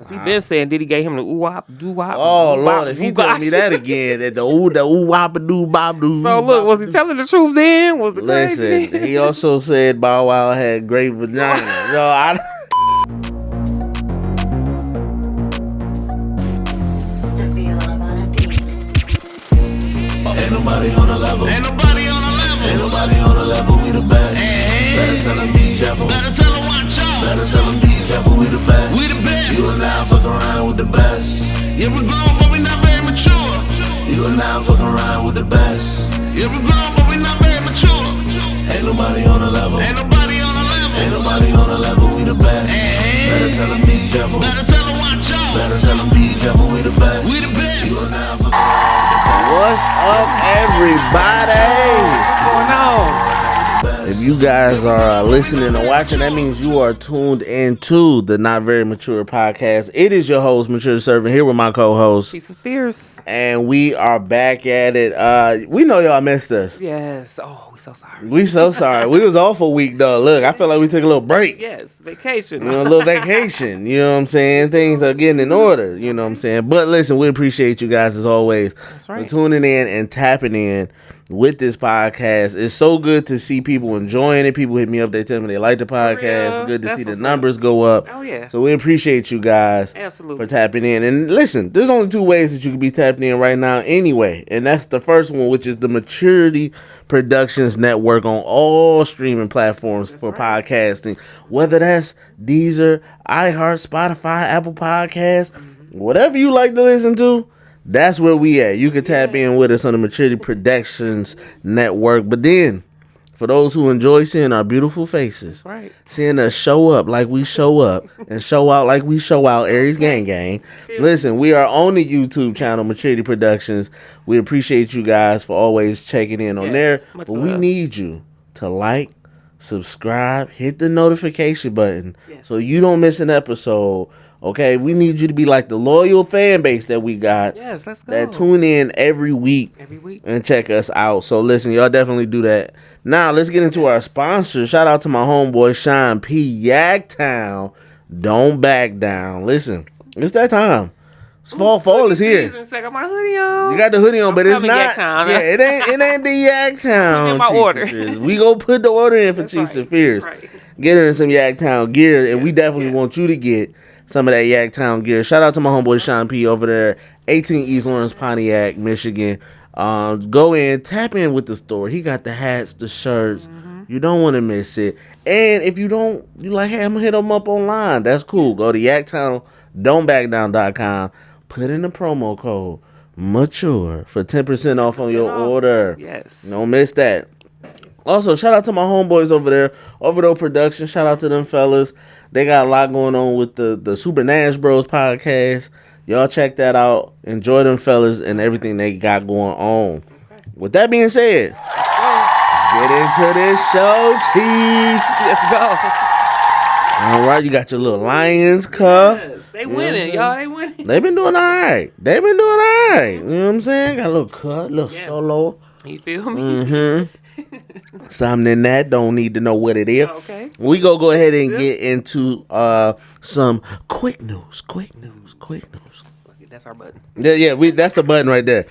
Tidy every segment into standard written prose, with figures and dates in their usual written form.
He been saying Diddy gave him the ooh-wop, doo-wop. Oh, Lord, if he tells me that again, that the ooh-wop, doo-bop, doo. So, look, was he telling the truth then? Was the Listen, crazy? he also said Bow Wow had great vagina. No, I Ain't nobody on the level. Ain't nobody on the level. Ain't nobody on the level. We the best. Hey. Better tell them be careful. Better tell them watch out. Better tell them be careful. We the best. We the best. You and I fuck around with the best. Yeah, we grown, but we not very mature. You and I fuck around with the best. Yeah, we grown, but we not very mature. Ain't nobody on the level. Ain't nobody on the level. Ain't nobody on the level. We the best. Hey. Better tell them be careful. Better tell them watch out. Better tell them be careful. We the best. We the best. You and I fuck around with the best. What's up, everybody? What's going on? If you guys are listening or watching, that means you are tuned into the Not Very Mature podcast. It is your host, Mature Servant, here with my co-host. She's fierce. And we are back at it. We know y'all missed us. Yes. Oh, we so sorry. We so sorry. We was off a week, though. Look, I feel like we took a little break. Yes, vacation. You know, a little vacation. You know what I'm saying? Things are getting in order. You know what I'm saying? But listen, we appreciate you guys as always. That's right. For tuning in and tapping in with this podcast. It's so good to see people enjoying it. People hit me up. They tell me they like the podcast. It's good to see the numbers go up. Oh, yeah. So we appreciate you guys Absolutely. for tapping in. And listen, there's only two ways that you can be tapping in right now anyway. And that's the first one, which is the Maturity Productions Network on all streaming platforms for podcasting. Whether that's Deezer, iHeart, Spotify, Apple Podcasts, whatever you like to listen to, that's where we at. You can tap in with us on the Maturity Productions Network. But then, for those who enjoy seeing our beautiful faces, right. seeing us show up like we show up and show out like we show out, Aries Gang Gang, listen, we are on the YouTube channel, Maturity Productions. We appreciate you guys for always checking in on there. But we need you to like, subscribe, hit the notification button so you don't miss an episode. Okay, we need you to be like the loyal fan base that we got. Yes, let's go. That tune in every week and check us out. So listen, y'all definitely do that. Now let's get into our sponsor. Shout out to my homeboy Sean P. Yagtown. Don't back down. Listen, it's that time. It's fall is here. I got my hoodie on. You got the hoodie on, but it's not. Yagtown. Yeah, it ain't the Yagtown. My order. We go put the order in for Chiefs and Fears. Right. Get her in some Yagtown gear, and we definitely want you to get some of that Yagtown gear. Shout out to my homeboy Sean P over there, 18 East Lawrence, Pontiac, Michigan. Go in, tap in with the store. He got the hats, the shirts. You don't want to miss it. And if you don't, you like, hey, I'm going to hit them up online. That's cool. Go to YagtownDon'tBackDown.com. Put in the promo code MATURE for 10% off on your order. Yes. Don't miss that. Also, shout out to my homeboys over there, Overdose Production. Shout out to them fellas. They got a lot going on with the Super Nash Bros podcast. Y'all check that out. Enjoy them fellas and everything they got going on. Okay. With that being said, let's get into this show, Chiefs. Let's go. All right, you got your little Lions cup. Yes, they winning, y'all. They winning. They been doing all right. You know what I'm saying? Got a little cut, little solo. You feel me? Something in that, don't need to know what it is. Okay. We go ahead and get into some quick news. That's our button. Yeah, that's the button right there.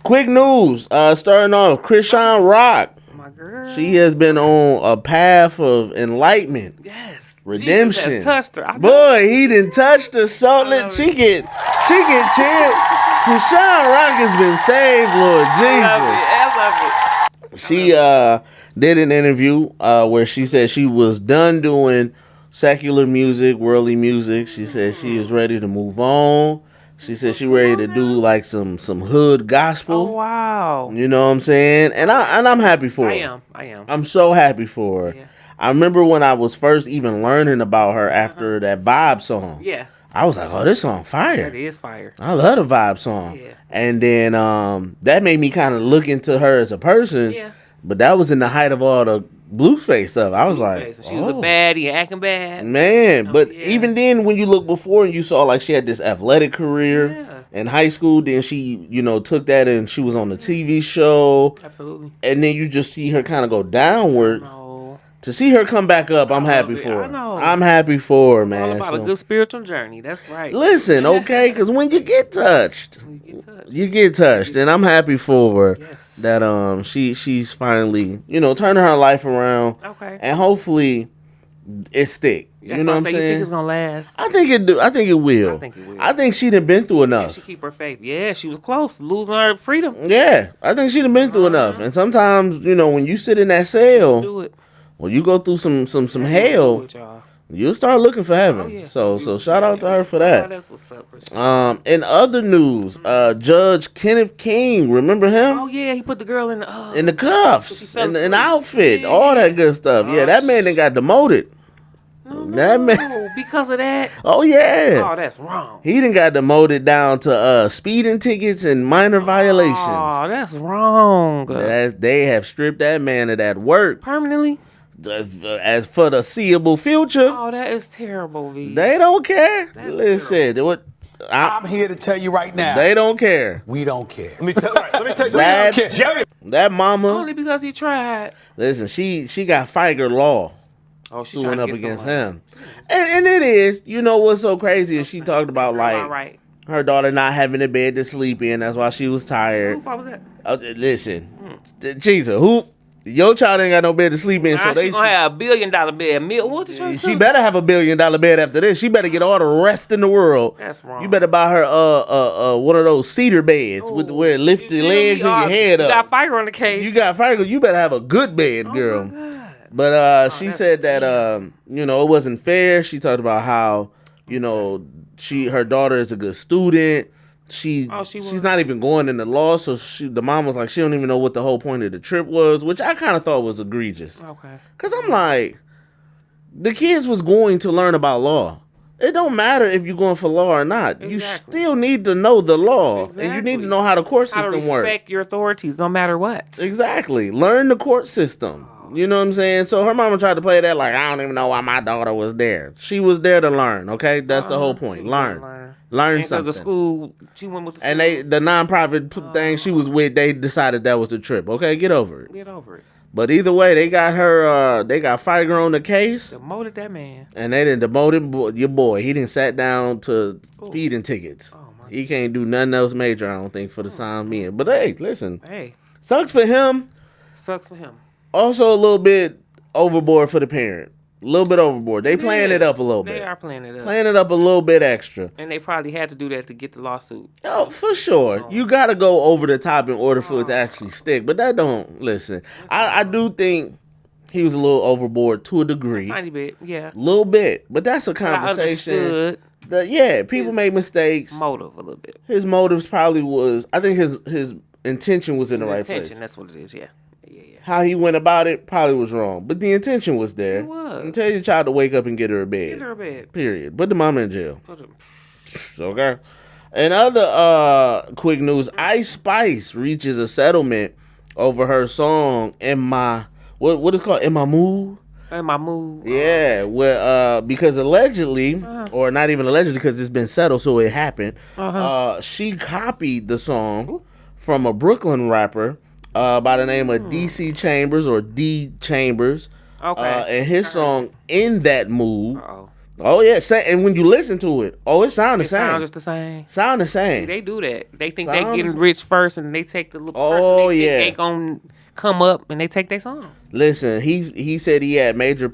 Quick news. Starting off, Krishan Rock. My girl. She has been on a path of enlightenment. Yes. Redemption. Jesus has touched her. Boy, he done touched her. So she get cheered. Krishan Rock has been saved, Lord Jesus. I love it. She did an interview where she said she was done doing secular music, worldly music. She said she is ready to move on. She said she ready to do like some hood gospel. Oh, wow. You know what I'm saying? And I'm happy for her. I am. I'm so happy for her. Yeah. I remember when I was first even learning about her after that Vibe song. Yeah. I was like, oh, this song fire. It is fire. I love the Vibe song. Yeah. And then that made me kind of look into her as a person. Yeah. But that was in the height of all the Blueface stuff. I was like, she was a baddie, acting bad. Man, but even then, when you look before and you saw like she had this athletic career in high school, then she, took that and she was on the TV show. Absolutely. And then you just see her kind of go downward to see her come back up, I'm happy it. for her. I know. I'm happy for her, All man. about a good spiritual journey. That's right. Listen, okay, because when you get touched, you get touched, and I'm happy for her Yes. that she's finally turning her life around, Okay. and hopefully it stick. That's You know why I what I'm say, you think saying? it's gonna last? I think it do. I think it will. I think it will. I think she done been through Yeah, enough. she keep her faith. Yeah, she was close to losing her freedom. Yeah, I think she done been through enough. And sometimes, when you sit in that cell, Do it. when you go through some Do hell, it, y'all. you'll start looking for heaven. Oh, yeah. So shout out to her for Oh, that. that's what's up for sure. In other news, Judge Kenneth King, remember him? Oh yeah, he put the girl in the In the she cuffs, fell in the asleep. outfit, Yeah. all that good stuff. Yeah, that man then got demoted. That man. No, because of that. Oh yeah. Oh, that's wrong. He done got demoted down to speeding tickets and minor violations. Oh, that's wrong. They have stripped that man of that work. Permanently? As for the seeable future, Oh, that is terrible, V. they don't care. That's Listen, I'm here to tell you right now. they don't care. We don't care. Let me tell you That, something. that mama, Only because he tried. listen, she got Figer Law Oh, she suing trying up to get against somebody. him. And it is, what's so crazy is she talked about like Right. her daughter not having a bed to sleep in. That's why she was tired. Who fault was that? Listen, Jesus, your child ain't got no bed to sleep in, so Now they she gonna have $1 billion bed. What the trying to she do? better have $1 billion bed after this. She better get all the rest in the world. That's wrong. You better buy her one of those cedar beds with where it lifts your legs and your head You up. got fire on the case. You got Figer. You better have a good bed, girl. Oh my God. But she that's said that it wasn't fair. She talked about how her daughter is a good student. She's not even going into law, so the mom was like, she don't even know what the whole point of the trip was, which I kind of thought was egregious. Okay. Cause I'm like, the kids was going to learn about law. It don't matter if you're going for law or not. You Exactly. still need to know the law, and you need to know how the court How to system works. respect your authorities no matter what. Exactly. Learn the court system. You know what I'm saying? So her mama tried to play that like, I don't even know why my daughter was there. She was there to learn, okay? That's the whole point. Learn something. The school, she went with the school. And the nonprofit thing she was with, they decided that was the trip. Okay, get over it. Get over it. But either way, they got her, they got Figer on the case. Demoted that man. And they didn't demote your boy. He didn't sat down to speeding tickets. Oh, my He can't do nothing else major, I don't think, for the time being. But hey, listen. Hey, Sucks for him. sucks for him. Also a little bit overboard for the parent. A little bit overboard. They playing it up a little bit. They are playing it up. Playing it up a little bit extra. And they probably had to do that to get the lawsuit. Oh, for sure. You got to go over the top in order for it to actually stick. But that don't, listen. I do think he was a little overboard to a degree. Tiny bit, yeah. A little bit. But that's a But I conversation. understood People his make mistakes. motive a little bit. His motives probably was, I think his intention was in the right Intention, place. that's what it is, yeah. How he went about it probably was wrong. But the intention was there. It was. And tell your child to wake up and get her a bed. Get her a bed. Period. Put the mama in jail. Put him. Okay. And other quick news, Ice Spice reaches a settlement over her song In My what is it called? In My Mood? In my mood. Yeah, well, because allegedly, or not even allegedly, because it's been settled, so it happened. She copied the song from a Brooklyn rapper by the name of DC Chambers or D Chambers. Okay. And his song In That Mood. Uh-oh. Oh yeah, and when you listen to it, it sounds the It same. sounds just the same. Sound the same. They do that. They think Sounds- they getting rich first, and they take the little person Oh, they yeah. think ain't gonna come up, and they take their song. Listen, he said he had major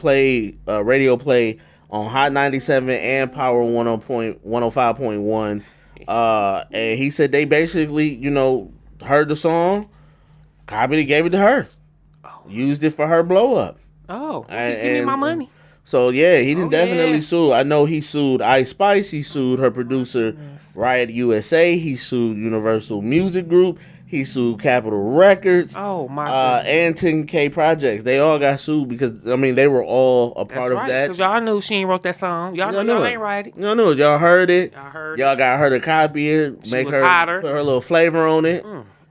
radio play on Hot 97 and Power 105.1. And he said they basically, heard the song, copied it, gave it to her, used it for her blow up. Oh, And- give me my and- money. So yeah, he didn't definitely yeah. sue. I know he sued Ice Spice. He sued her producer Riot USA. He sued Universal Music Group. He sued Capitol Records. Oh my And 10K Projects. They all got sued because they were all a That's part of right, that. Because y'all knew she ain't wrote that song. Y'all know y'all ain't write it. Y'all knew it. Y'all heard it. Y'all heard Y'all got her to copy it, make was her hotter. put her little flavor on it,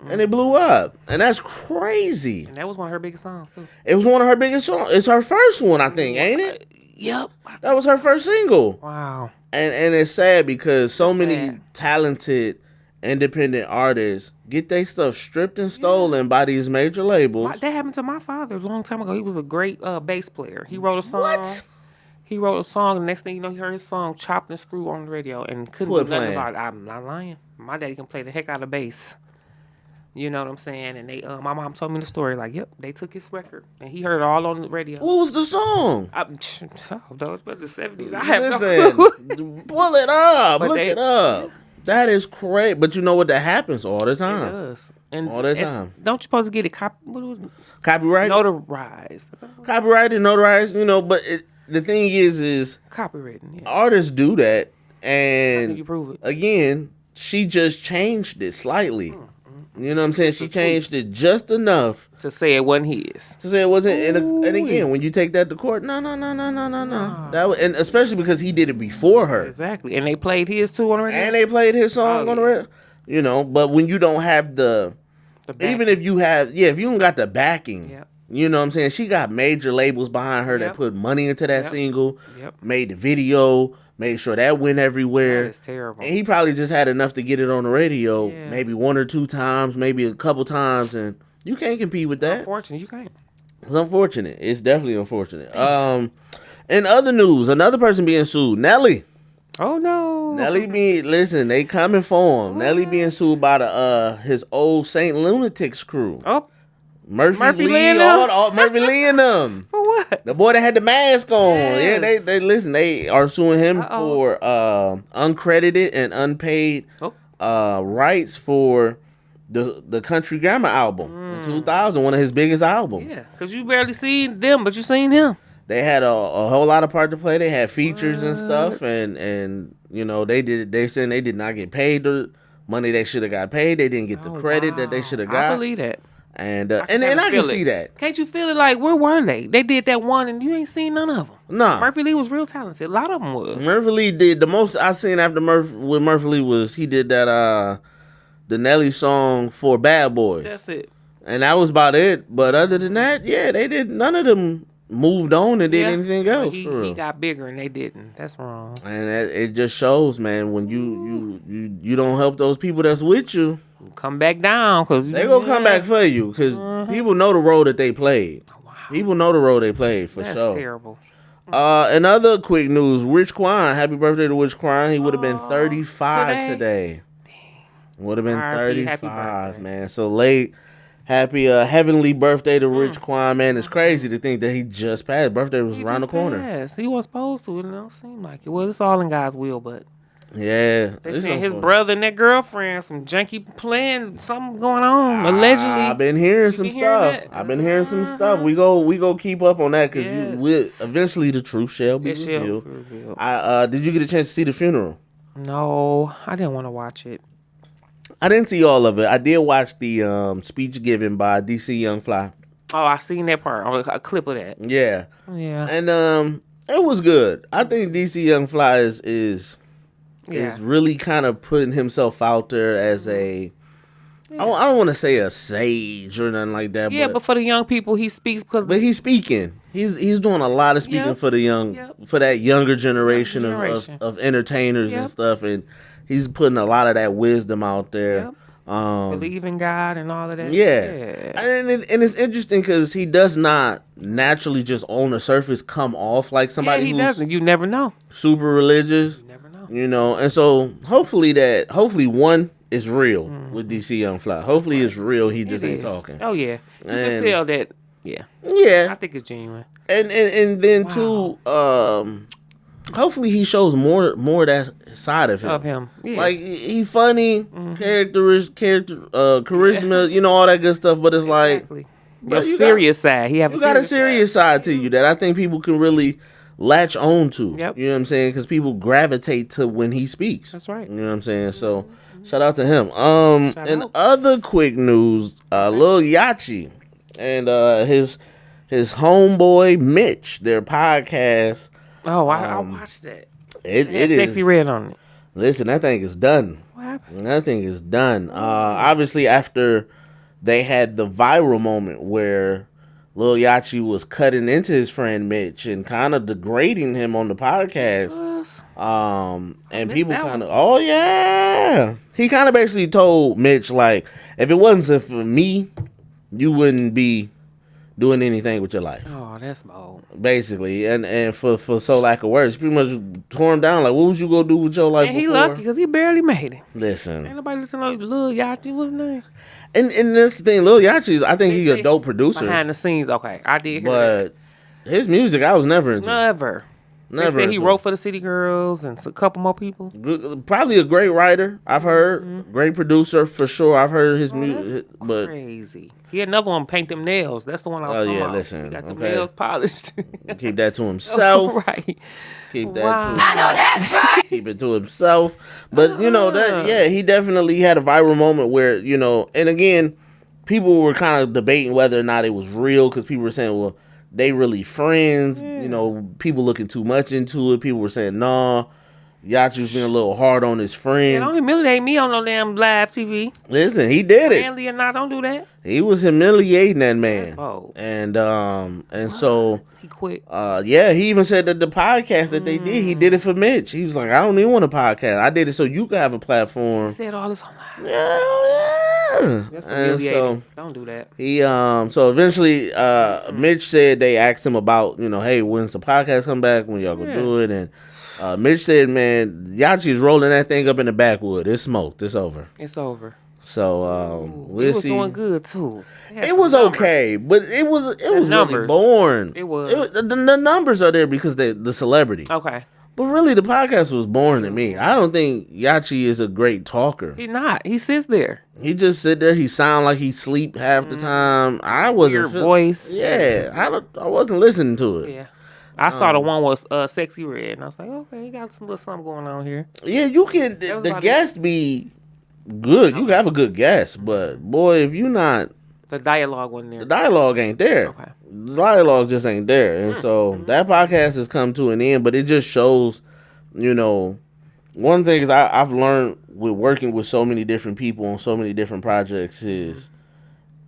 and it blew up. And that's crazy. And that was one of her biggest songs too. It was one of her biggest songs. It's her first one, I think, ain't it? Yep. That was her first single. Wow. And it's sad because so many sad. talented independent artists get their stuff stripped and stolen by these major labels. That happened to my father a long time ago. He was a great bass player. He wrote a song. What? He wrote a song. The next thing you know, he heard his song chopped and screwed on the radio and couldn't do nothing about it. I'm not lying. My daddy can play the heck out of bass. You know what I'm saying? And they, my mom told me the story. Like, yep, they took his record and he heard it all on the radio. What was the song? But the 70s. I have no clue. Pull it up. But Look it up. Yeah. That is crazy. But you know what? That happens all the time. It does. And all the time. Don't you supposed to get it copyrighted? Notarized. Copyrighted, notarized, you know, but the thing is copywritten. Yeah. Artists do that. And how can you prove it? Again, she just changed it slightly. You know what I'm saying? She changed it just enough to say it wasn't his. To say it wasn't. And again, when you take that to court, no. That was, and especially because he did it before her. Exactly. And they played his too on the radio. And they played his song on the radio. You know, but when you don't have the even if you have, if you don't got the backing, you know what I'm saying? She got major labels behind her that put money into that single, made the video, made sure that went everywhere. That is terrible. And he probably just had enough to get it on the radio, maybe one or two times, maybe a couple times, and you can't compete with that. Unfortunate, you can't. It's unfortunate. It's definitely unfortunate. In other news, another person being sued, Nelly. Oh no. Nelly listen, they coming for him. Nelly being sued by his old Saint Lunatics crew. Oh. Murphy Lee and them. Murphy Lee and them. For what? The boy that had the mask on. Yes. Yeah, they are suing him for uncredited and unpaid rights for the Country Grammar album in 2000, one of his biggest albums. Yeah, because you barely seen them, but you seen him. They had a whole lot of part to play. They had features and stuff, and you know they said they did not get paid the money they should have got paid. They didn't get the credit that they should have got. I believe that. And I can see that. Can't you feel it? Like, where were they? They did that one, and you ain't seen none of them. Nah. Murphy Lee was real talented. A lot of them was. Murphy Lee did the most I seen after Murphy Lee was he did that the Nelly song for Bad Boys. That's it. And that was about it. But other than that, they did. None of them moved on and did anything else. He got bigger and they didn't. That's wrong. And it just shows, man, when you don't help those people that's with you. Come back down, because they gonna come back for you, because people know the role that they played. Wow. People know the role they played for sure. That's terrible. In other quick news, Rich Quan, happy birthday to Rich Quan. He would have been 35 today. Would have been 35, man. So late. Happy heavenly birthday to Rich Quan, man. It's crazy to think that he just passed. His birthday was around the corner. Yes, he wasn't supposed to. It don't seem like it. Well, it's all in God's will, but. Yeah. They saying his brother and that girlfriend, some junkie playing, something going on, allegedly. I've been hearing some stuff. I've been hearing some stuff. We go keep up on that, because eventually the truth shall be revealed. Did you get a chance to see the funeral? No, I didn't want to watch it. I didn't see all of it. I did watch the speech given by DC Young Fly. Oh, I seen that part, a clip of that. Yeah. Yeah. And it was good. I think DC Young Fly is really kind of putting himself out there as I don't want to say a sage or nothing like that. Yeah, but for the young people, he speaks But he's speaking. He's doing a lot of speaking for the young, for that younger generation of entertainers and stuff, and he's putting a lot of that wisdom out there. Believe in God and all of that. Yeah. And it's interesting because he does not naturally just on the surface come off like somebody he doesn't. You never know. Super religious. You never know. You know, and so hopefully one is real with DC Young Fly. Hopefully it's real. He just ain't talking. Oh yeah, you can tell that. Yeah. I think it's genuine. And then too, hopefully he shows more of that side of him. Yeah. Like he funny, charisma, you know, all that good stuff. But it's like your serious side. You got a serious side to you that I think people can really latch on to. Yep. You know what I'm saying? Because people gravitate to when he speaks. That's right. You know what I'm saying? So shout out to him. And other quick news, Lil Yachty and his homeboy Mitch, their podcast. Oh, I watched that. It is Sexy Red on it. Listen, that thing is done. What happened? That thing is done. Obviously, after they had the viral moment where Lil Yachty was cutting into his friend Mitch and kind of degrading him on the podcast. And people kind of, oh yeah, he kind of basically told Mitch like, if it wasn't for me, you wouldn't be doing anything with your life. Oh, that's bold. Basically, and for so lack of words, pretty much tore him down. Like, what would you go do with your life? And he lucky because he barely made it. Listen, ain't nobody listening to Lil Yachty. What's his name? And that's the thing, Lil Yachty, I think he's a dope producer. Behind the scenes, okay, I did hear that. But his music, I was never into. Never. They said he wrote for the City Girls and a couple more people. Probably a great writer, I've heard. Great producer, for sure. I've heard his music. But crazy. He had another one, Paint Them Nails. That's the one I was talking about. Listen. He got the nails polished. Keep that to himself. Right. Keep that to himself. I know that's right. Keep it to himself. But, he definitely had a viral moment where, and again, people were kind of debating whether or not it was real because people were saying, well, they really friends. Yeah. People looking too much into it. People were saying, nah, Yachty's being a little hard on his friend. Yeah, don't humiliate me on no damn live TV. Listen, he did it. Friendly or not, don't do that. He was humiliating that man. Oh. And so he quit. He even said that the podcast that they did, he did it for Mitch. He was like, I don't even want a podcast. I did it so you could have a platform. He said all this online. Yeah. That's humiliating. Don't do that. He so eventually Mitch said they asked him about, hey, when's the podcast come back? When y'all gonna do it? And Mitch said, man, Yachty's rolling that thing up in the backwood. It's smoked. It's over. It's over. So we'll see. It was doing good too. It was okay, but it was really boring. It was. The numbers are there because the celebrity. Okay. But really, the podcast was boring to me. I don't think Yachty is a great talker. He's not. He sits there. He just sit there. He sound like he sleep half the time. I wasn't. Your voice. Yeah, I wasn't listening to it. Yeah. I saw the one was Sexy Red, and I was like, okay, you got some little something going on here. Yeah, you can. The guest be good. You can have a good guest, but boy, if you not. The dialogue wasn't there. The dialogue ain't there. Okay. The dialogue just ain't there. And so that podcast has come to an end, but it just shows, one thing is I've learned with working with so many different people on so many different projects is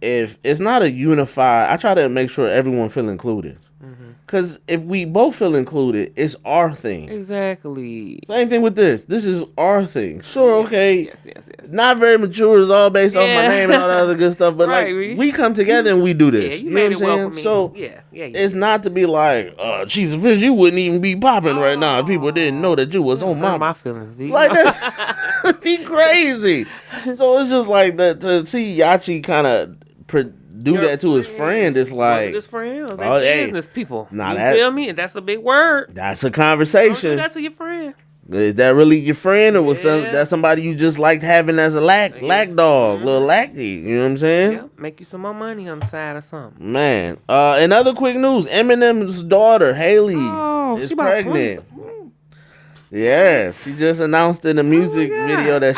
if it's not a unified, I try to make sure everyone feel included. Because if we both feel included, it's our thing. Exactly. Same thing with this. This is our thing. Sure, okay. Yes. Not very mature. It's all based off my name and all that other good stuff. But we come together and we do this. Yeah, you know what I'm saying? So it's not to be like, cheese and fish, you wouldn't even be popping right now if people didn't know that you was on my feelings. Like that. Be crazy. So it's just like that to see Yachty kind of do that to his friend. It's like his friend. Business people. Nah, you feel me? And that's a big word. That's a conversation. Don't do that to your friend. Is that really your friend, or was that somebody you just liked having as a lack dog, little lackey? You know what I'm saying? Yeah, make you some more money on the side or something. Man, in other quick news, Eminem's daughter Haley is pregnant. Yeah, she just announced in a music video that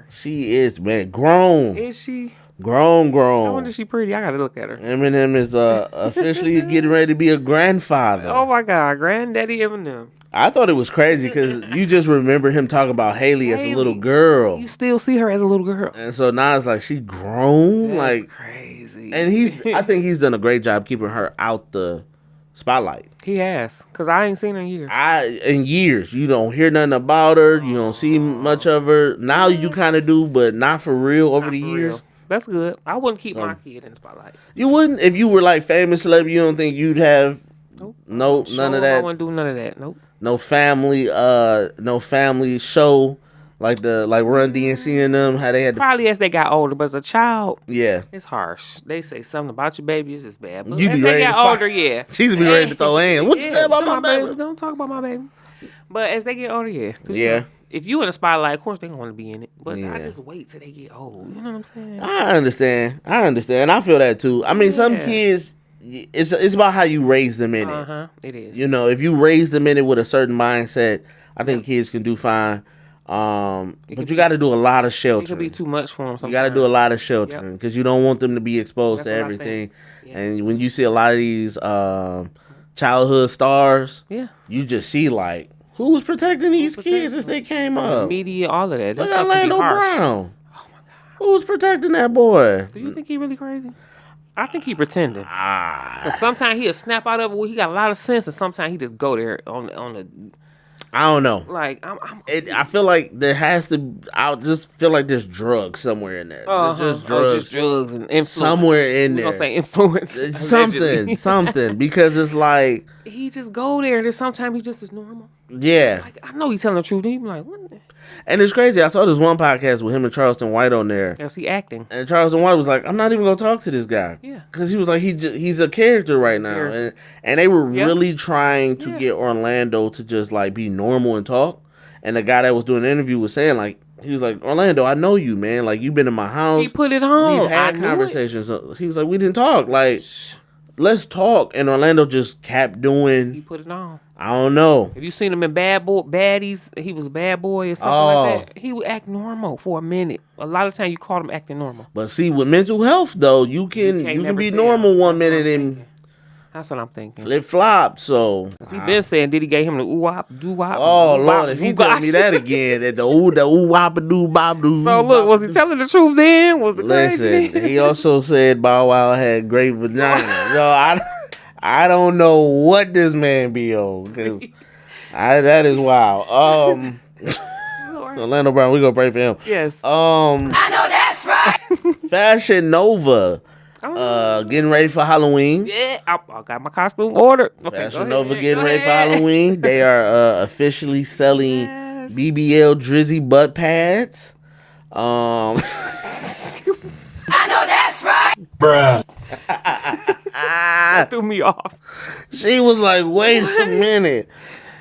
she is grown. Is she? Grown. I wonder if she pretty. I gotta look at her. Eminem is officially getting ready to be a grandfather. Oh my God, Granddaddy Eminem. I thought it was crazy because you just remember him talking about Haley as a little girl. You still see her as a little girl. And so now it's like she grown. That's crazy. And I think he's done a great job keeping her out the spotlight. He has, because I ain't seen her in years. In years. You don't hear nothing about her. You don't see much of her. Now you kind of do, but not for real over the years. Real. That's good. I wouldn't keep my kid in the spotlight. You wouldn't? If you were like famous celebrity, you don't think you'd have none of that? I wouldn't do none of that. Nope. No family show like Run DMC and them, how they had probably as they got older, but as a child, it's harsh. They say something about your baby is bad. But you as be they ready get to older, she's be ready to throw in. What you say about my baby? Don't talk about my baby. But as they get older, yeah. If you in the spotlight, of course they want to be in it. But I just wait till they get old. You know what I'm saying? I understand. I feel that too. I mean, some kids, it's about how you raise them in it. It is. If you raise them in it with a certain mindset, I think kids can do fine. But you got to do a lot of sheltering. It could be too much for them sometimes. You got to do a lot of sheltering because you don't want them to be exposed to everything. And when you see a lot of these childhood stars, you just see like, who was protecting these kids as they came up? Media, all of that. Look at Orlando Brown. Oh my God. Who was protecting that boy? Do you think he really crazy? I think he pretending. Cause sometimes he'll snap out of it where he got a lot of sense, and sometimes he just go there on the. I don't know. Like I feel like there has to. I just feel like there's drugs somewhere in there. There's just drugs. Just drugs and influence. Somewhere in there. We gonna say influence. Something. Because it's like he just go there, and then sometimes he just is normal. Yeah. Like, I know he's telling the truth. He be like, what? And it's crazy. I saw this one podcast with him and Charleston White on there. Yes, he acting. And Charleston White was like, I'm not even gonna talk to this guy. Yeah. Because he was like, he's a character right now. And they were really trying to get Orlando to just like be normal and talk. And the guy that was doing the interview was saying like, he was like, Orlando, I know you, man. Like, you've been in my house. He put it on. We've had conversations. He was like, we didn't talk. Like, let's talk. And Orlando just kept doing. He put it on. I don't know. Have you seen him in Baddies? He was a bad boy or something like that. He would act normal for a minute. A lot of times you caught him acting normal. But see, with mental health though, you can be normal one minute and that's what I'm thinking. Flip flop. So he been saying, did he gave him the ooh wop doo wop? Oh Lord, if he tell me that again, that the ooh wop doo bop doo. So look, was he telling the truth then? Was the Listen, crazy? he also said Bow Wow had great vagina. Yo, I don't know what this man be on, because that is wild. Orlando Brown, we gonna pray for him. Yes. I know that's right. Fashion Nova, getting ready for Halloween. Yeah, I got my costume ordered. Okay, Fashion Nova getting ready for Halloween. They are officially selling BBL Drizzy butt pads. I know that's right. Bruh. That threw me off. She was like, wait a minute.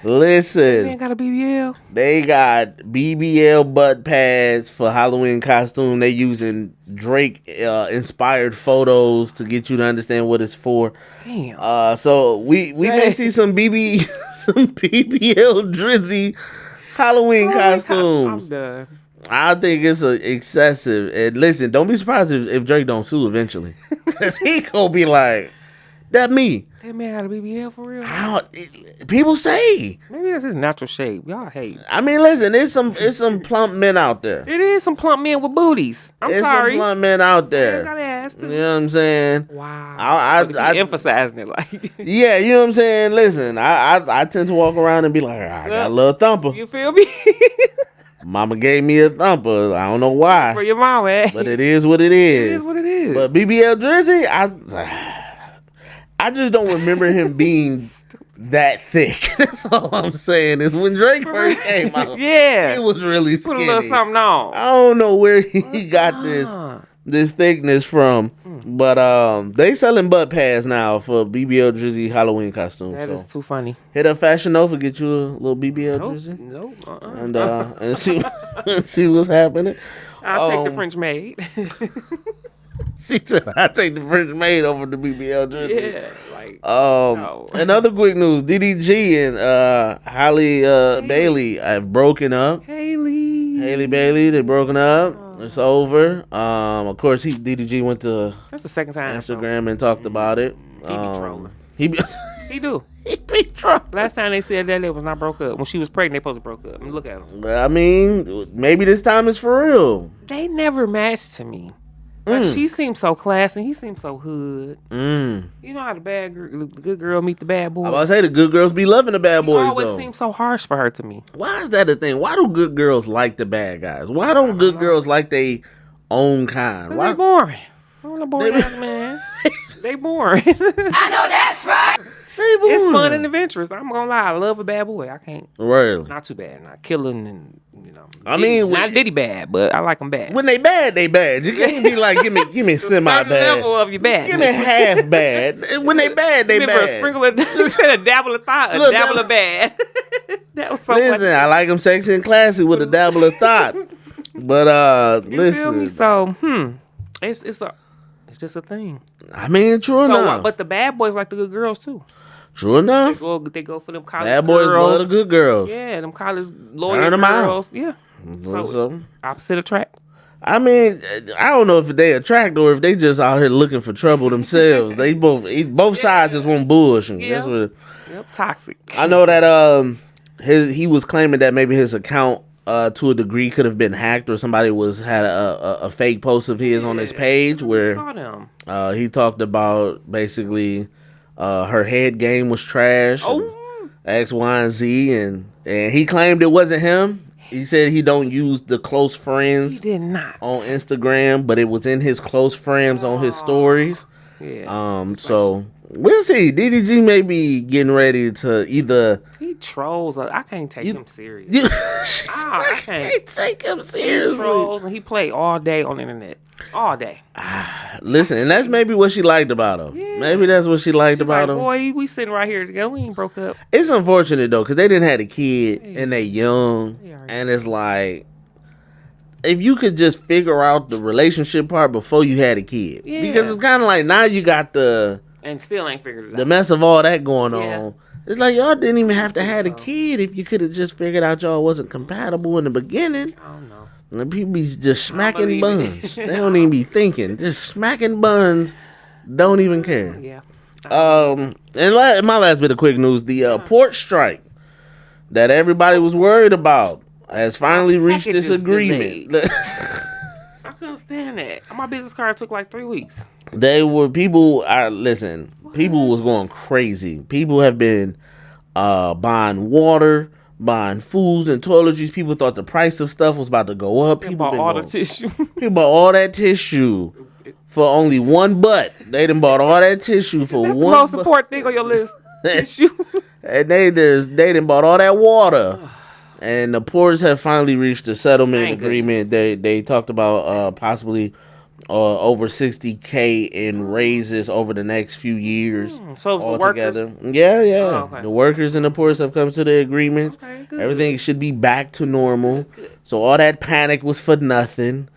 Listen. They got a BBL. They got BBL butt pads for Halloween costume. They using Drake inspired photos to get you to understand what it's for. Damn. So we may see some BBL Drizzy Halloween costumes. I'm done. I think it's excessive. And listen, don't be surprised if Drake don't sue eventually. Because he gonna be like, that me. That man had a BBL for real? People say. Maybe that's his natural shape. Y'all hate. I mean, listen, it's some plump men out there. It is some plump men with booties. I'm sorry. Some plump men out there. Got ass too. You know what I'm saying? Wow. I emphasizing it like. Yeah, you know what I'm saying? Listen, I tend to walk around and be like, I got a little thumper. You feel me? Mama gave me a thumper. I don't know why. For your mama, eh? But it is what it is. It is what it is. But BBL Drizzy, I just don't remember him being that thick. That's all I'm saying. Is when Drake first came out, yeah, he was really skinny. Put a little something on. I don't know where he got this thickness from, but they selling butt pads now for BBL Drizzy Halloween costume. That is too funny. Hit up Fashion Nova, get you a little BBL Drizzy. Nope. And see what's happening. I'll take the French maid. She said, I take the French maid over the BBL Drizzy. Yeah, like no. And other quick news: DDG and Halle Bailey have broken up. Halle Bailey, they broken up. It's over. Of course, DDG went to that's the second time Instagram and talked about it. He be trolling. He do. He be trolling. Last time they said that they was not broke up. When she was pregnant, they supposed to broke up. I mean, look at them. I mean, maybe this time it's for real. They never matched to me. Like she seems so classy, he seems so hood. You know how the good girl meet the bad boy. I was about to say the good girls be loving the bad boys. Always seems so harsh for her to me. Why is that a thing? Why do good girls like the bad guys? Why don't good girls like they own kind? Why they boring? I don't know boring ass man. They boring. I know that's right. It's fun and adventurous. I'm gonna lie, I love a bad boy. I can't. Really? Not too bad. Not killing and I mean, not Diddy bad, but I like them bad. When they bad, they bad. You can't be like, give me semi bad. Level of your bad. Give me half bad. When they bad, they bad. A sprinkle of instead of dabble of thought, a dabble of bad. That was so listen, funny. I like them sexy and classy with a dabble of thought. But listen, feel me? So it's just a thing. I mean, true enough. But the bad boys like the good girls too. True enough. They go for them college bad boys girls. love the good girls. Yeah, them college lawyer Turn them girls. out. Yeah. So opposite attract. I mean, I don't know if they attract or if they just out here looking for trouble themselves. They both sides just want bullshit. Yeah. That's what toxic. I know that he was claiming that maybe his account to a degree could have been hacked, or somebody had a fake post of his on his page where he talked about basically her head game was trash, X, Y, and Z, and he claimed it wasn't him. He said he don't use the close friends. He did not on Instagram, but it was in his close friends on his stories. Yeah. So we'll see. DDG may be getting ready to either. He trolls. I can't take him serious. I can't take him seriously. He trolls and he play all day on the internet. All day. Listen, and that's maybe what she liked about him. Yeah. Maybe that's what she liked about him. Boy, we sitting right here together. We ain't broke up. It's unfortunate though, because they didn't have a kid and they young, and it's like, if you could just figure out the relationship part before you had a kid, because it's kind of like now you got and still ain't figured it out. The mess of all that going on. It's like y'all didn't even have to have a kid if you could have just figured out y'all wasn't compatible in the beginning. I don't know. And people be just smacking buns. They don't even be thinking. Just smacking buns. Don't even care. Yeah. And my last bit of quick news: the port strike that everybody was worried about has finally reached this agreement. I couldn't stand that. My business card took like 3 weeks. People was going crazy. People have been buying water, buying foods and toiletries. People thought the price of stuff was about to go up. People bought all the tissue. People bought all that tissue for only one butt. They done bought all that tissue for one. The most important thing on your list, tissue. And they done bought all that water. And the ports have finally reached a settlement agreement. They talked about possibly over $60K in raises over the next few years. So it's the workers? Yeah. Oh, okay. The workers and the ports have come to the agreements. Okay, good. Everything should be back to normal. Good. So all that panic was for nothing.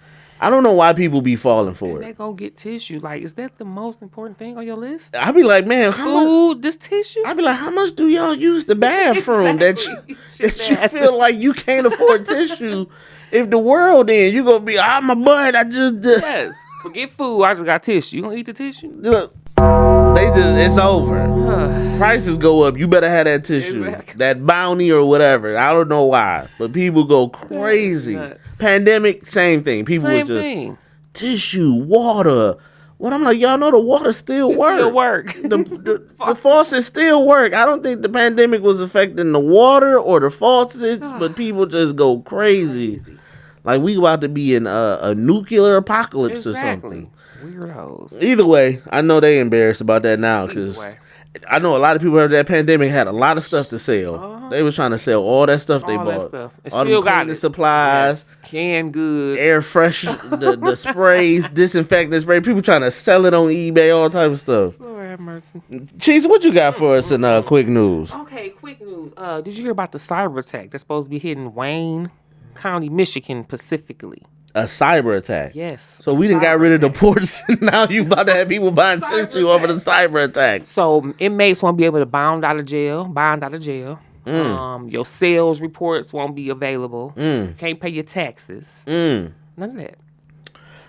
I don't know why people be falling for it. They go get tissue. Like, is that the most important thing on your list? I be like, man, food, this tissue? I be like, how much do y'all use the bathroom that you feel like you can't afford tissue? If the world in, you gonna be, my butt, I just yes. Forget food. I just got tissue. You gonna eat the tissue? Look, it's over. Prices go up. You better have that tissue, that bounty or whatever. I don't know why, but people go crazy. Pandemic, same thing. People was just tissue, water. What I'm like, y'all know the water still work. The faucets still work. I don't think the pandemic was affecting the water or the faucets, but people just go crazy. Like we about to be in a nuclear apocalypse or something. Weirdos. Either way, I know they embarrassed about that now because I know a lot of people after that pandemic had a lot of stuff to sell. They was trying to sell all that stuff they bought. All the cleaning supplies, canned goods, air fresh, the sprays, disinfectant spray. People trying to sell it on eBay, all type of stuff. Lord have mercy. Cheese, what you got for us in quick news? Okay, quick news. Did you hear about the cyber attack that's supposed to be hitting Wayne County, Michigan, specifically? A cyber attack. Yes. So we done got rid of the ports. Now you about to have people buying tissue over the cyber attack. So inmates won't be able to bond out of jail. Your sales reports won't be available. Can't pay your taxes. None of that.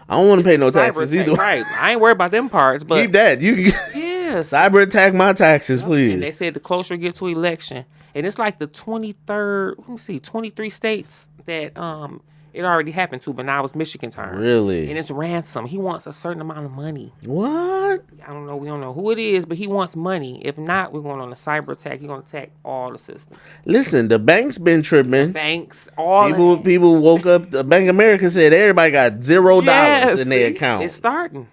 I don't want to pay no taxes either. Right. I ain't worried about them parts. But keep that. Yes. Cyber attack my taxes, please. And they said the closer it gets to election, and it's like the 23rd. Let me see, 23 states that it already happened to, but now it's Michigan turn. Really? And it's ransom. He wants a certain amount of money. What? I don't know. We don't know who it is, but he wants money. If not, we're going on a cyber attack. He's going to attack all the systems. Listen, the bank's been tripping. People woke up. The Bank of America said everybody got $0 in their account. It's starting.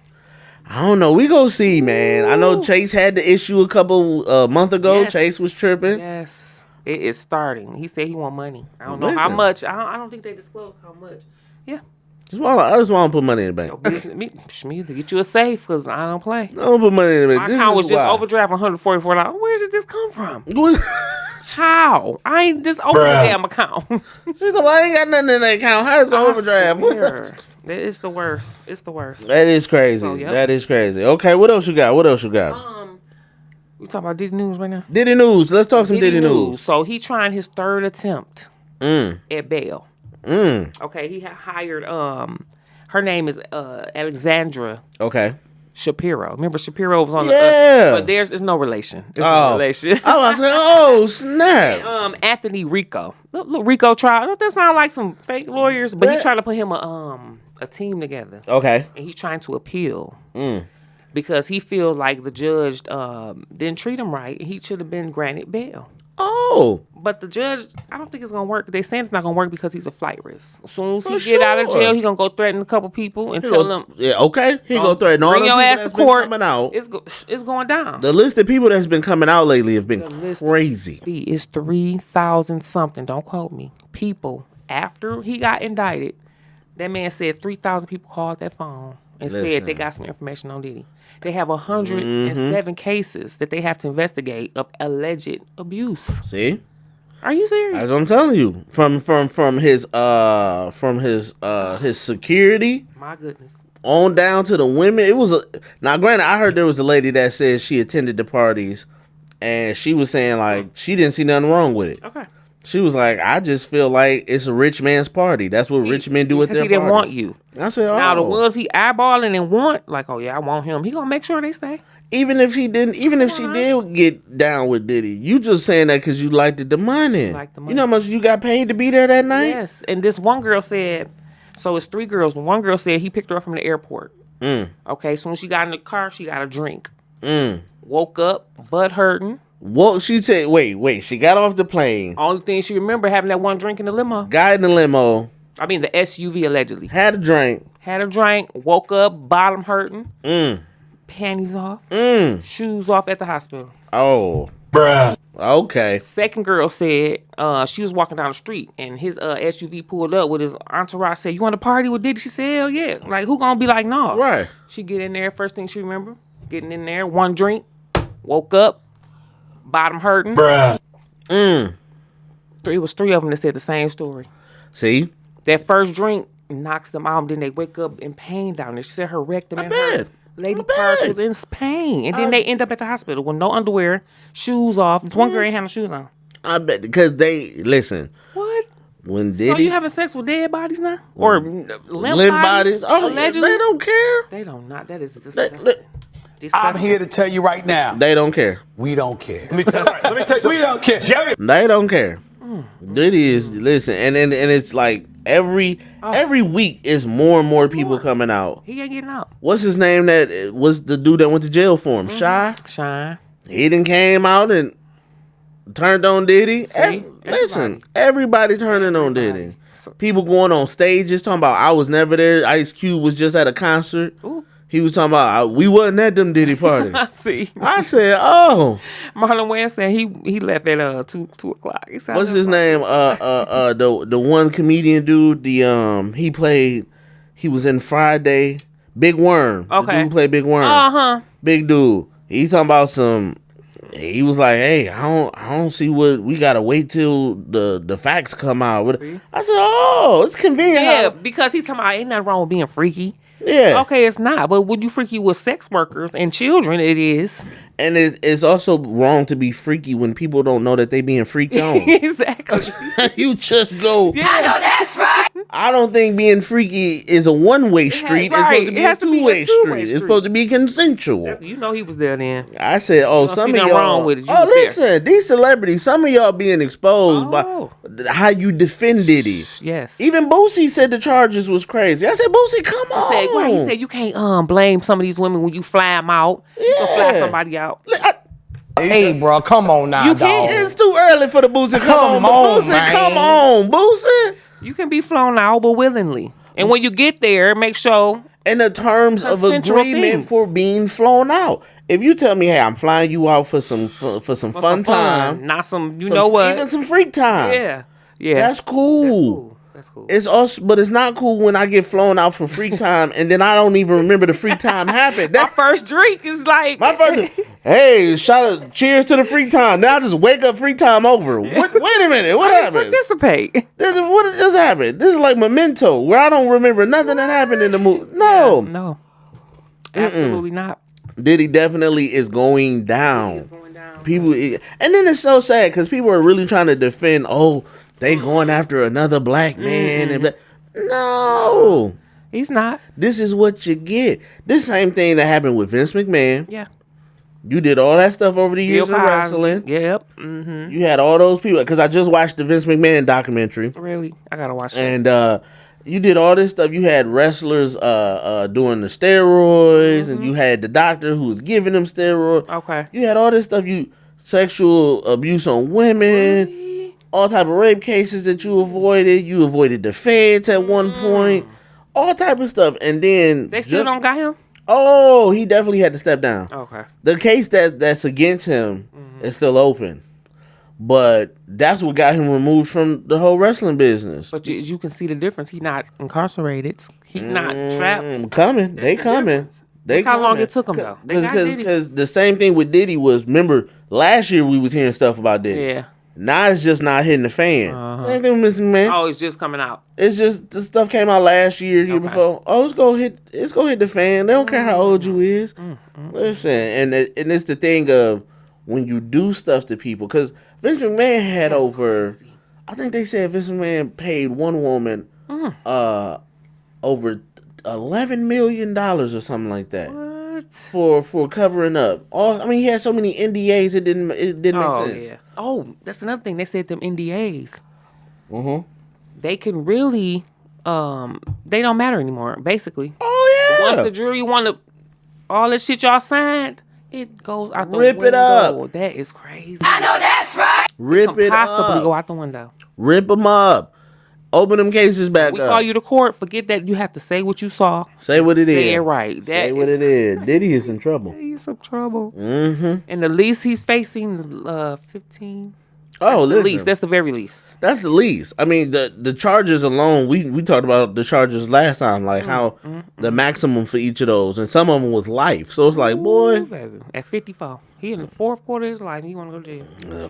I don't know. We go see, man. I know Chase had the issue a couple months ago. Yes. Chase was tripping. Yes. It is starting. He said he want money. I don't know how much. I don't think they disclosed how much. Yeah. I just want to put money in the bank. Me to get you a safe because I don't play. I don't put money in the bank. My account was just overdraft $144. Where did this come from? How? I ain't just opened the damn account. She's like, well, I ain't got nothing in the account. How is it going to overdraft? It's the worst. It's the worst. That is crazy. So, yep. That is crazy. Okay, what else you got? We talking about Diddy News right now? Diddy News. Let's talk some Diddy News. So he trying his third attempt at bail. Okay, he had hired her name is Alexandra. Okay. Shapiro. Remember Shapiro was on the but there's no relation. There's no relation. I was like, oh snap. And, Anthony Rico. Look, Rico trial. Don't that sound like some fake lawyers? But he tried to put him a team together. Okay. And he's trying to appeal. Because he feels like the judge didn't treat him right. He should have been granted bail. Oh. But the judge, I don't think it's going to work. They saying it's not going to work because he's a flight risk. As soon as he get out of jail, he's going to go threaten a couple people and tell them. Yeah, okay. He going to threaten all the people that's been coming out. It's going down. The list of people that's been coming out lately have been crazy. It's 3,000 something. Don't quote me. People, after he got indicted, that man said 3,000 people called that phone and said they got some information on Diddy. They have 107 cases that they have to investigate of alleged abuse. See? Are you serious? That's what I'm telling you. From his security. My goodness. On down to the women. It was now granted, I heard there was a lady that said she attended the parties and she was saying like she didn't see nothing wrong with it. Okay. She was like, I just feel like it's a rich man's party. That's what rich men do at their parties. Because he didn't want you. I said, oh. Now, the ones he eyeballing and want, like, oh, yeah, I want him. He going to make sure they stay. Even if she didn't, even if she did get down with Diddy, you just saying that because you liked the money. You know how much you got paid to be there that night? Yes. And this one girl said, so it's 3 girls. One girl said he picked her up from the airport. Okay, so when she got in the car, she got a drink. Woke up, butt hurting. What she said? Wait. She got off the plane. Only thing she remember having that one drink in the limo. Got in the limo. I mean the SUV allegedly. Had a drink. Woke up, bottom hurting. Panties off. Shoes off at the hospital. Oh, bruh. Okay. Second girl said she was walking down the street and his SUV pulled up with his entourage. Said, "You want to party with Diddy?" She said, "Hell yeah!" Like who gonna be like no? Right. She get in there. First thing she remember, getting in there, one drink, woke up. Bottom hurting. Bruh. It was 3 of them that said the same story. See? That first drink knocks them out, and then they wake up in pain down there. She said her rectum and her lady parts was in pain. And then they end up at the hospital with no underwear, shoes off. This one girl ain't had no shoes on. I bet because listen. What? When Diddy, so you having sex with dead bodies now? Or limp bodies? Oh, allegedly? They don't care. They don't not. That is disgusting. I'm here to tell you right now. They don't care. We don't care. Let me tell you. We don't care. They don't care. Diddy is listen, and it's like every week is more and more people coming out. He ain't getting out. What's his name? That was the dude that went to jail for him. Shy. He done came out and turned on Diddy. Listen, everybody turning on Diddy. People going on stages talking about I was never there. Ice Cube was just at a concert. Ooh. He was talking about we wasn't at them Diddy parties. I said, oh. Marlon Wayans said he left at 2 o'clock. What's his name? The one comedian dude. He was in Friday. Big Worm. Okay. The dude who played Big Worm. Big dude. He's talking about some. He was like, hey, I don't see what we gotta wait till the facts come out. I said, oh, it's convenient. Yeah, because he's talking about ain't nothing wrong with being freaky. Yeah. Okay, it's not. But when you freaky with sex workers and children, it is. And it's also wrong to be freaky when people don't know that they being freaked on. Exactly. You just go. Yeah. I know that's right. I don't think being freaky is a one-way street. Right. It's supposed to be a two-way street. It's supposed to be consensual. You know he was there then. I said, oh, some of y'all. Wrong with it. Listen, these celebrities, some of y'all being exposed by how you defend Diddy. Yes. Even Boosie said the charges was crazy. I said, Boosie, come on. He said you can't blame some of these women when you fly them out. You can fly somebody out. Hey, bro, come on now, you can't. dog. It's too early for the Boosie. Come on, Boosie, man. Come on, Boosie. You can be flown out, but willingly. And when you get there, make sure. In the terms of agreement for being flown out. If you tell me, hey, I'm flying you out for some fun time, not some, know what, even some freak time. Yeah, that's cool. That's cool. It's also, but it's not cool when I get flown out for free time and then I don't even remember the free time happened. My first drink is like hey, cheers to the free time. Now I just wake up, free time over. What? Wait a minute, what happened? Participate. What just happened? This is like Memento, where I don't remember nothing that happened in the movie. No, absolutely not. Diddy definitely is going down. People, and then it's so sad because people are really trying to defend. Oh, they going after another black man. No. He's not. This is what you get. This same thing that happened with Vince McMahon. Yeah. You did all that stuff over the years Bill of Cosby. wrestling. Yep. Mm-hmm. You had all those people. Because I just watched the Vince McMahon documentary. Really? I gotta watch it. And you did all this stuff. You had wrestlers doing the steroids, and you had the doctor who was giving them steroids. Okay. You had all this stuff. You sexual abuse on women, Really? all type of rape cases that you avoided. You avoided the feds at one point. All type of stuff. And then They still don't got him? Oh, he definitely had to step down. Okay. The case that's against him is still open. But that's what got him removed from the whole wrestling business. But you can see the difference. He's not incarcerated. He's not trapped. Coming. They coming. They Look how long it took him, though. Because the same thing with Diddy was, remember, last year we was hearing stuff about Diddy. Yeah. Now it's just not hitting the fan. Same thing with Mr. Man. Oh, it's just coming out. It's just the stuff came out last year before. Oh, it's gonna hit the fan. They don't care how old you is. Listen, and it's the thing of when you do stuff to people, because Vince McMahon had crazy. I think they said Vince McMahon paid one woman over $11 million or something like that. What? For covering up. He had so many NDAs it didn't make sense. Yeah. Oh, that's another thing. They said them NDAs. They can really they don't matter anymore, basically. Oh yeah. Once the jury wanna all this shit y'all signed, it goes out the Rip window. it up. That is crazy. I know that's right. Rip it Possibly up. go out the window. Rip them up. Open them cases back We up. call you to court. Forget that. You have to say what you saw. Say what it is. Say it right. Say what it is. Diddy is in trouble. He's in trouble. Mm-hmm. And the least he's facing, 15. Oh, the listen. least. That's the very least. That's the least. I mean, the charges alone, we talked about the charges last time, like how the maximum for each of those, and some of them was life. So it's like, boy. Baby. At 54. He in the fourth quarter of his life. He want to go to jail.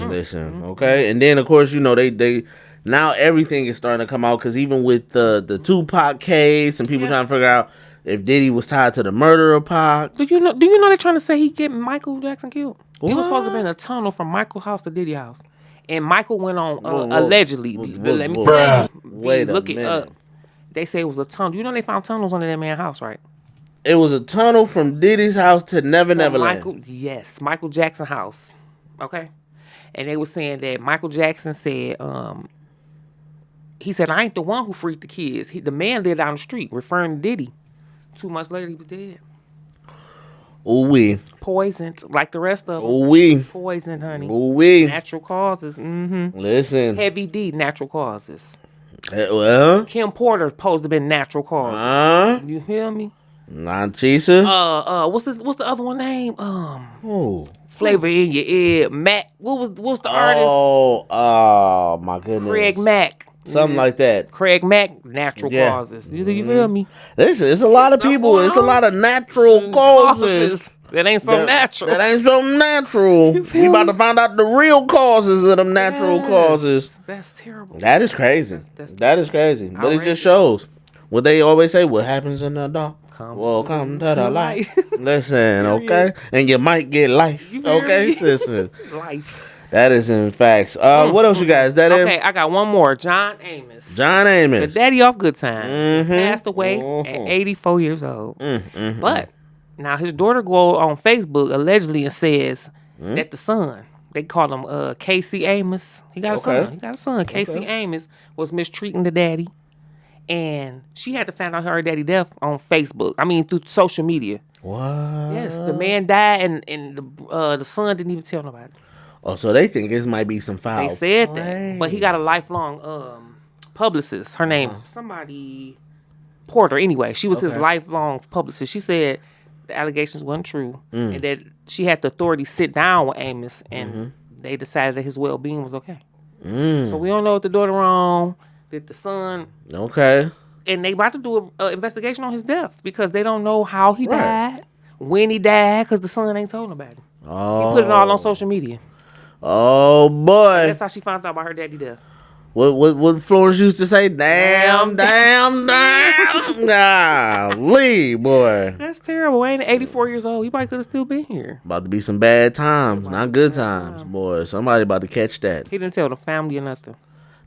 Listen, okay? And then, of course, they now everything is starting to come out, because even with the Tupac case and people trying to figure out if Diddy was tied to the murder of Pac. Do you know they're trying to say he get Michael Jackson killed? What? He was supposed to be in a tunnel from Michael's house to Diddy's house. And Michael went on allegedly. Let me tell you. Wait a look it minute. up. They say it was a tunnel. You know they found tunnels under that man's house, right? It was a tunnel from Diddy's house to Neverland. Michael Jackson house. Okay? And they were saying that Michael Jackson said, he said, I ain't the one who freed the kids. The man lived down the street, referring to Diddy. 2 months later, he was dead. Ooh-wee. Poisoned, like the rest of them. Ooh-wee. Poisoned, honey. Ooh-wee. Natural causes. Mm-hmm. Listen. Heavy D, natural causes. Well. Kim Porter supposed to be natural causes. You hear me? Nanchisa. What's the other one name? Oh. Flavor in your ear. Mac. What's the artist? Oh, my goodness. Craig Mack. Something like that. Craig Mack, natural causes. You feel me? Listen, it's a lot of people. It's a lot of natural causes. That ain't so natural. That ain't so natural. We about to find out the real causes of them natural causes. That's terrible. That is crazy. That is crazy. But outrageous. it just shows what they always say, what happens in the dark come to the light. Listen, okay? And you might get life. Okay, listen. Life. That is in facts. What else you got? Is that it? Okay, I got one more. John Amos. John Amos. The daddy off Good Times. Passed away at 84 years old. But now his daughter go on Facebook allegedly and says that the son, they call him Casey Amos. He got a son. Casey Amos was mistreating the daddy. And she had to find out her daddy death on Facebook. I mean, through social media. What? Yes, the man died and the son didn't even tell nobody. Oh, so they think this might be some foul. They said that, but he got a lifelong publicist. Her name, somebody Porter. Anyway, she was his lifelong publicist. She said the allegations wasn't true, and that she had the authority sit down with Amos, and they decided that his well-being was okay. So we don't know if the daughter wrong, that the son. Okay. And they about to do an investigation on his death because they don't know how he died, when he died, because the son ain't told nobody. Oh. He put it all on social media. Oh boy! That's how she found out about her daddy death. What Florence used to say? Damn. Golly, boy. That's terrible. Ain't 84 years old? He probably could have still been here. About to be some bad times, not good times, boy. Somebody about to catch that. He didn't tell the family or nothing.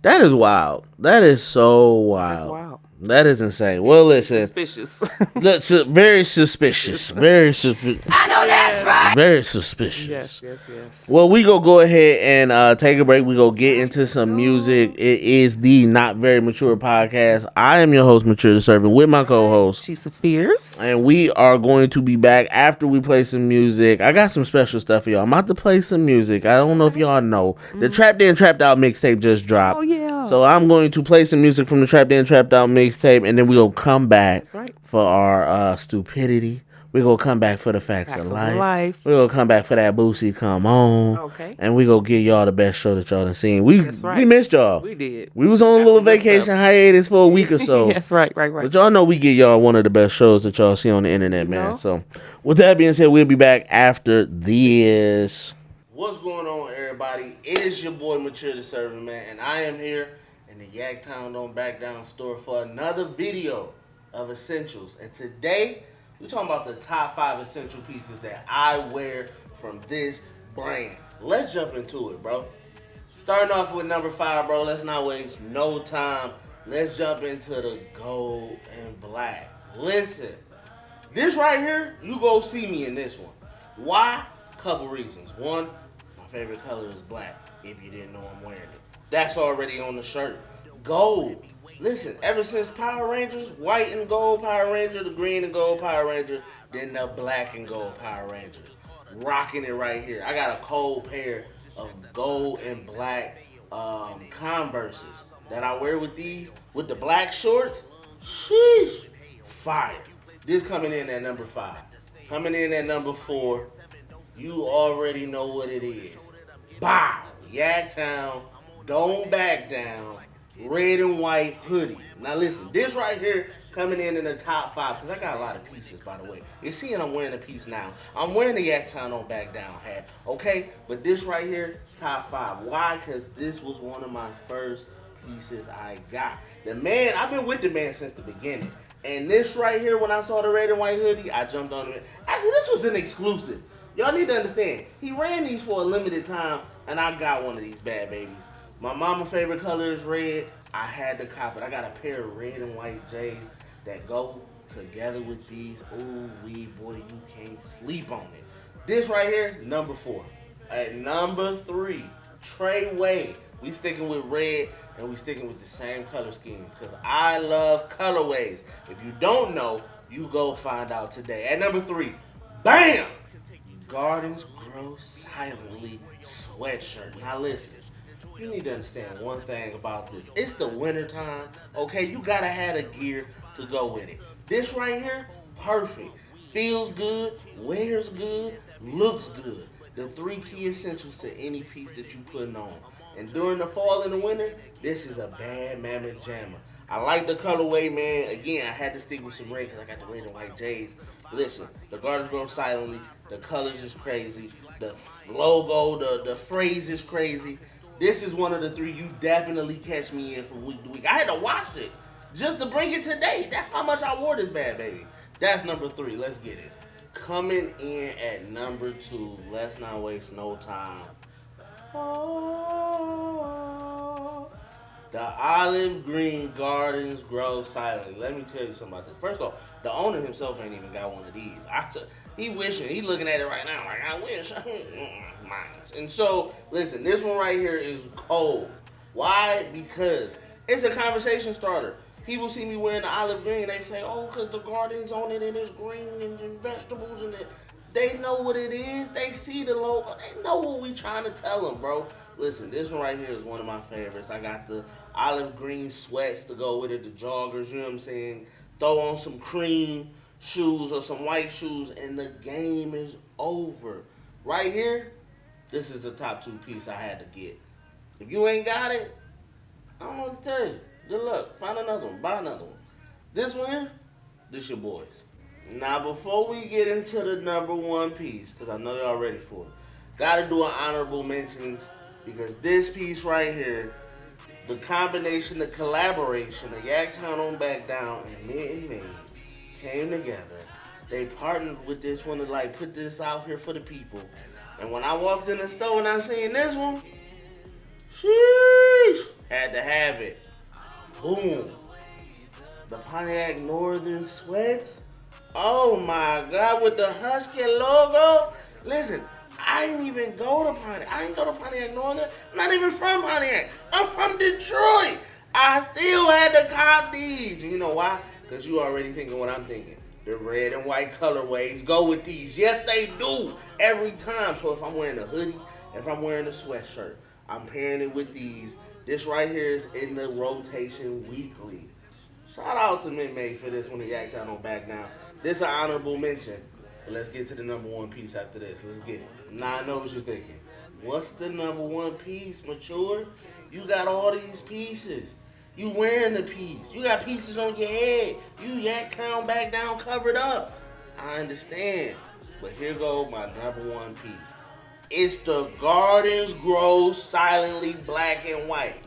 That is wild. That is so wild. That's wild. That is insane. Well, listen. Suspicious. That's very suspicious. Very suspicious. I know that's right. Very suspicious. Yes. Well, we go ahead and take a break. We go get into some music. It is the Not Very Mature podcast. I am your host, Mature the Servant, with my co-host. She's Fierce. And we are going to be back after we play some music. I got some special stuff for y'all. I'm about to play some music. I don't know if y'all know. The Trapped In, Trapped Out mixtape just dropped. Oh, yeah. So I'm going to play some music from the Trapped In, Trapped Out mixtape, and then we'll come back for our stupidity. We're going to come back for the facts of life. We're going to come back for that Boosie Come On. Okay. And we're going to give y'all the best show that y'all done seen. We missed y'all. We did. We was on a little vacation hiatus for a week or so. That's right. But y'all know we get y'all one of the best shows that y'all see on the internet, man. So with that being said, we'll be back after this. What's going on, everybody? It is your boy, Mature the Servant, man. And I am here in the Yaktown Don't Back Down store for another video of essentials. And today, we're talking about the top 5 essential pieces that I wear from this brand. Let's jump into it, bro. Starting off with number 5, bro. Let's not waste no time. Let's jump into the gold and black. Listen, this right here, you go see me in this one. Why? Couple reasons. One, my favorite color is black, if you didn't know I'm wearing it. That's already on the shirt. Gold. Listen, ever since Power Rangers, white and gold Power Ranger, the green and gold Power Ranger, then the black and gold Power Ranger. Rocking it right here. I got a cold pair of gold and black Converses that I wear with these. With the black shorts, sheesh, fire. This coming in at number 5. Coming in at number 4, you already know what it is. Bow, Yaktown, Don't Back Down, red and white hoodie. Now listen, this right here coming in the top 5, because I got a lot of pieces, by the way. You're seeing I'm wearing a piece now. I'm wearing the Yaktown Don't Back Down hat, okay? But this right here, top 5. Why? Because this was one of my first pieces I got. The man, I've been with the man since the beginning. And this right here, when I saw the red and white hoodie, I jumped on it. Actually, this was an exclusive. Y'all need to understand, he ran these for a limited time, and I got one of these bad babies. My mama's favorite color is red. I had to cop it. I got a pair of red and white J's that go together with these. Ooh, wee, boy, you can't sleep on it. This right here, number 4. At number 3, Treyway. We sticking with red, and we sticking with the same color scheme because I love colorways. If you don't know, you go find out today. At number 3, bam! Gardens Grow Silently sweatshirt. Now listen. You need to understand one thing about this. It's the winter time, okay? You gotta have the gear to go with it. This right here, perfect. Feels good, wears good, looks good. The 3 key essentials to any piece that you putting on. And during the fall and the winter, this is a bad mammoth jammer. I like the colorway, man. Again, I had to stick with some red because I got the red and white J's. Listen, the Gardens Grow Silently. The colors is crazy. The logo, the phrase is crazy. This is one of the 3 you definitely catch me in from week to week. I had to wash it just to bring it today. That's how much I wore this bad baby. That's number 3. Let's get it. Coming in at number 2. Let's not waste no time. Oh, the olive green Gardens Grow Silently. Let me tell you something about this. First off, the owner himself ain't even got one of these. He wishing. He looking at it right now like, I wish. Mines. And so, listen, this one right here is cold. Why? Because it's a conversation starter. People see me wearing the olive green. They say, oh, because the garden's on it and it's green and vegetables and it. They know what it is. They see the logo. They know what we trying to tell them, bro. Listen, this one right here is one of my favorites. I got the olive green sweats to go with it, the joggers, you know what I'm saying? Throw on some cream shoes or some white shoes, and the game is over. Right here, this is a top 2 piece I had to get. If you ain't got it, I don't know what to tell you. Good luck. Find another one. Buy another one. This one here, this your boys. Now, before we get into the number 1 piece, because I know y'all ready for it, gotta do an honorable mentions, because this piece right here, the combination, the collaboration, the Yaktown Don't Back Down and me came together. They partnered with this one to like put this out here for the people. And when I walked in the store and I seen this one, sheesh, had to have it. Boom. The Pontiac Northern sweats. Oh my God, with the Husky logo. Listen, I didn't even go to Pontiac. I didn't go to Pontiac Northern. I'm not even from Pontiac. I'm from Detroit. I still had to cop these. You know why? Because you already thinking what I'm thinking. The red and white colorways go with these. Yes, they do. Every time. So if I'm wearing a hoodie, if I'm wearing a sweatshirt, I'm pairing it with these. This right here is in the rotation weekly. Shout out to Mint May for this one. The Yaktown don't back down. This an honorable mention. But let's get to the number one piece after this. Let's get it. Now I know what you're thinking. What's the number one piece, Mature? You got all these pieces. You wearing the piece. You got pieces on your head. You Yaktown back down covered up. I understand. But here goes my number one piece. It's the Gardens Grow Silently Black and White.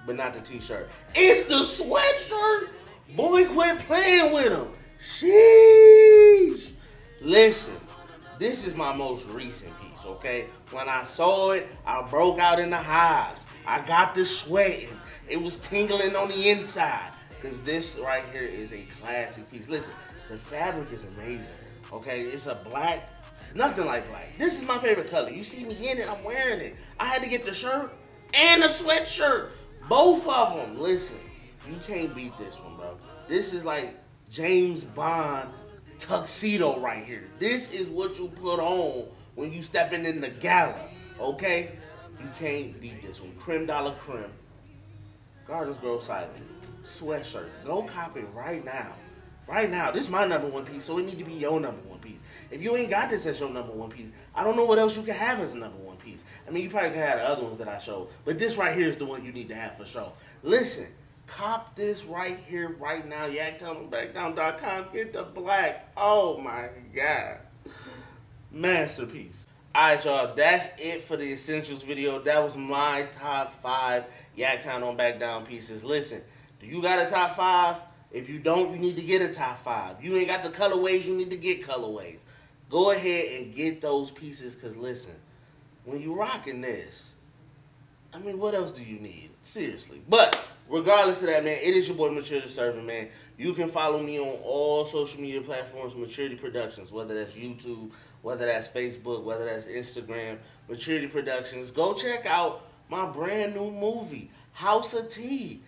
But not the t-shirt. It's the sweatshirt. Boy, quit playing with them. Sheesh. Listen, this is my most recent piece, okay? When I saw it, I broke out in the hives. I got the sweating. It was tingling on the inside. Because this right here is a classic piece. Listen, the fabric is amazing, okay? It's a black, nothing like black. This is my favorite color. You see me in it, I'm wearing it. I had to get the shirt and the sweatshirt. Both of them. Listen, you can't beat this one, bro. This is like James Bond tuxedo right here. This is what you put on when you stepping in the gala, okay? You can't beat this one. Creme de la creme. Gardens Grow Silent. Sweatshirt. Go cop it right now. Right now. This is my number one piece, so it need to be your number one piece. If you ain't got this as your number one piece, I don't know what else you can have as a number one piece. I mean, you probably can have the other ones that I showed, but this right here is the one you need to have for sure. Listen, cop this right here, right now. YaktownOnBackdown.com. Get the black. Oh my God. Masterpiece. Alright, y'all, that's it for the Essentials video. That was my top 5 Yaktown on Back Down pieces. Listen, do you got a top 5? If you don't, you need to get a top 5. You ain't got the colorways, you need to get colorways. Go ahead and get those pieces, because listen, when you rocking this, I mean, what else do you need? Seriously. But regardless of that, man, it is your boy Maturity Serving, man. You can follow me on all social media platforms, Maturity Productions, whether that's YouTube, whether that's Facebook, whether that's Instagram, Maturity Productions. Go check out my brand new movie, House of Tea,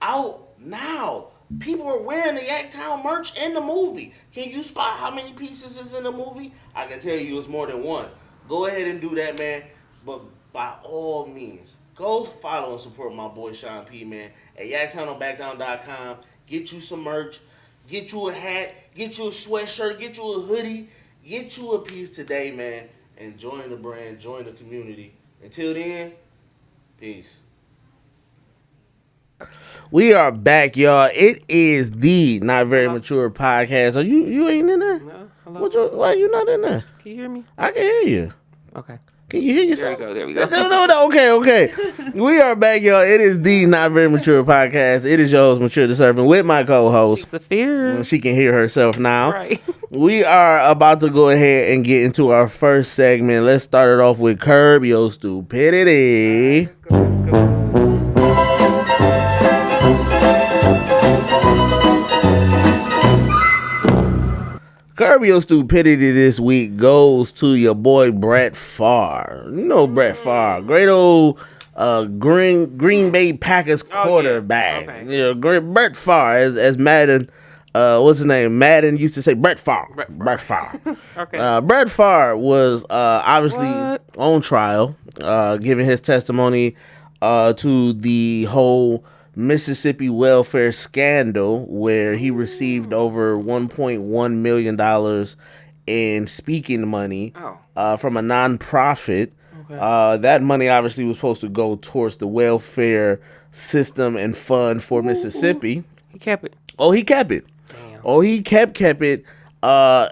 out now. People are wearing the Yaktown merch in the movie. Can you spot how many pieces is in the movie? I can tell you it's more than one. Go ahead and do that, man. But by all means, go follow and support my boy Sean P, man, at YaktownOnBackdown.com. Get you some merch. Get you a hat. Get you a sweatshirt. Get you a hoodie. Get you a piece today, man. And join the brand. Join the community. Until then, peace. We are back, y'all. It is the Not Very Mature podcast. Are you ain't in there? No. Hello? Why you not in there? Can you hear me? I can hear you. Okay. Can you hear yourself? There we go. No, okay. We are back, y'all. It is the Not Very Mature podcast. It is your host, Mature the Servant, with my co-host. She's a fear. She can hear herself now. Right. We are about to go ahead and get into our first segment. Let's start it off with Curb Your Stupidity. Let's go. Curb Your Stupidity this week goes to your boy Brett Favre. You know Brett Favre, great old Green Bay Packers quarterback. Yeah. Okay. You know, Brett Favre, as Madden, what's his name? Madden used to say Brett Favre. Brett Favre. Okay. Brett Favre was obviously on trial, giving his testimony to the whole Mississippi welfare scandal, where he received over $1.1 million in speaking money from a nonprofit. Okay. That money obviously was supposed to go towards the welfare system and fund for Mississippi. He kept it. Oh, he kept it. Damn. Oh, he kept it.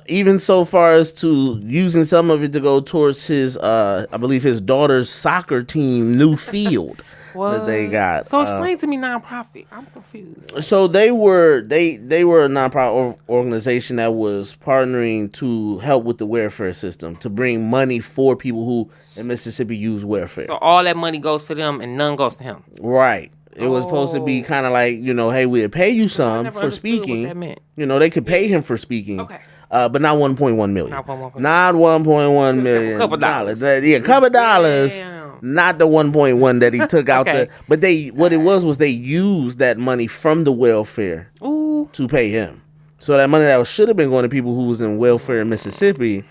Even so far as to using some of it to go towards his, I believe his daughter's soccer team new field. That they got. So explain to me nonprofit. I'm confused. So they were a nonprofit organization that was partnering to help with the welfare system, to bring money for people who in Mississippi use welfare. So all that money goes to them and none goes to him. Right. It was supposed to be kind of like, hey, we'll pay you some for speaking. What that meant. They could pay him for speaking. Okay. But not 1.1 million. Not 1.1 million. Couple dollars. Yeah, couple dollars. Damn. Not the 1.1 that he took out there. But what it was they used that money from the welfare to pay him. So that money that should have been going to people who was in welfare in Mississippi,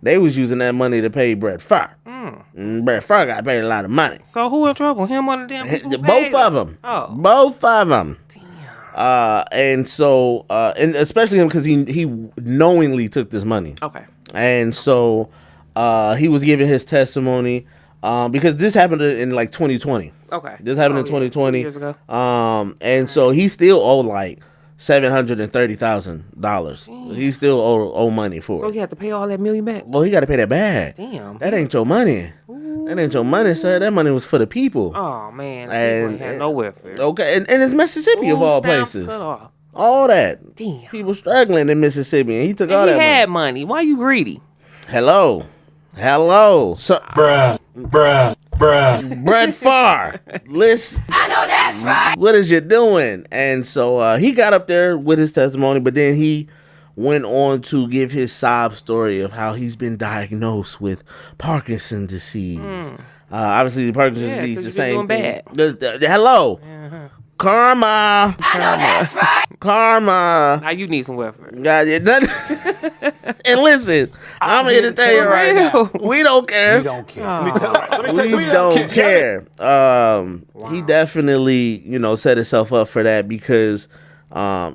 they was using that money to pay Brett Favre. Brett Favre got paid a lot of money. So who in trouble? Him or the damn people who Both of them. Oh. Both of them. And so, and especially him because he knowingly took this money. Okay. And so, he was giving his testimony, because this happened in like 2020. Okay. This happened in 2020. 2 years ago. And so he still owed like $730,000. He still owe money for it. So he had to pay all that million back? Well, he got to pay that back. Damn. That ain't your money. That ain't your money, sir. That money was for the people. Oh, man. And People ain't had no welfare. Okay, and it's Mississippi of all Stamps places. cut off. All that. Damn. People struggling in Mississippi, and he took all And he that had money. money. Why you greedy? Hello. So, Bruh. Brett Favre, listen. I know that's right. What is you doing? And so he got up there with his testimony, but then he went on to give his sob story of how he's been diagnosed with Parkinson's disease. Obviously, Parkinson's disease, the same thing. Hello. Karma. That's right. Karma. Now you need some welfare. God, and listen, I'm here to tell you right now, we don't care. We don't care. We don't care. He definitely, set himself up for that because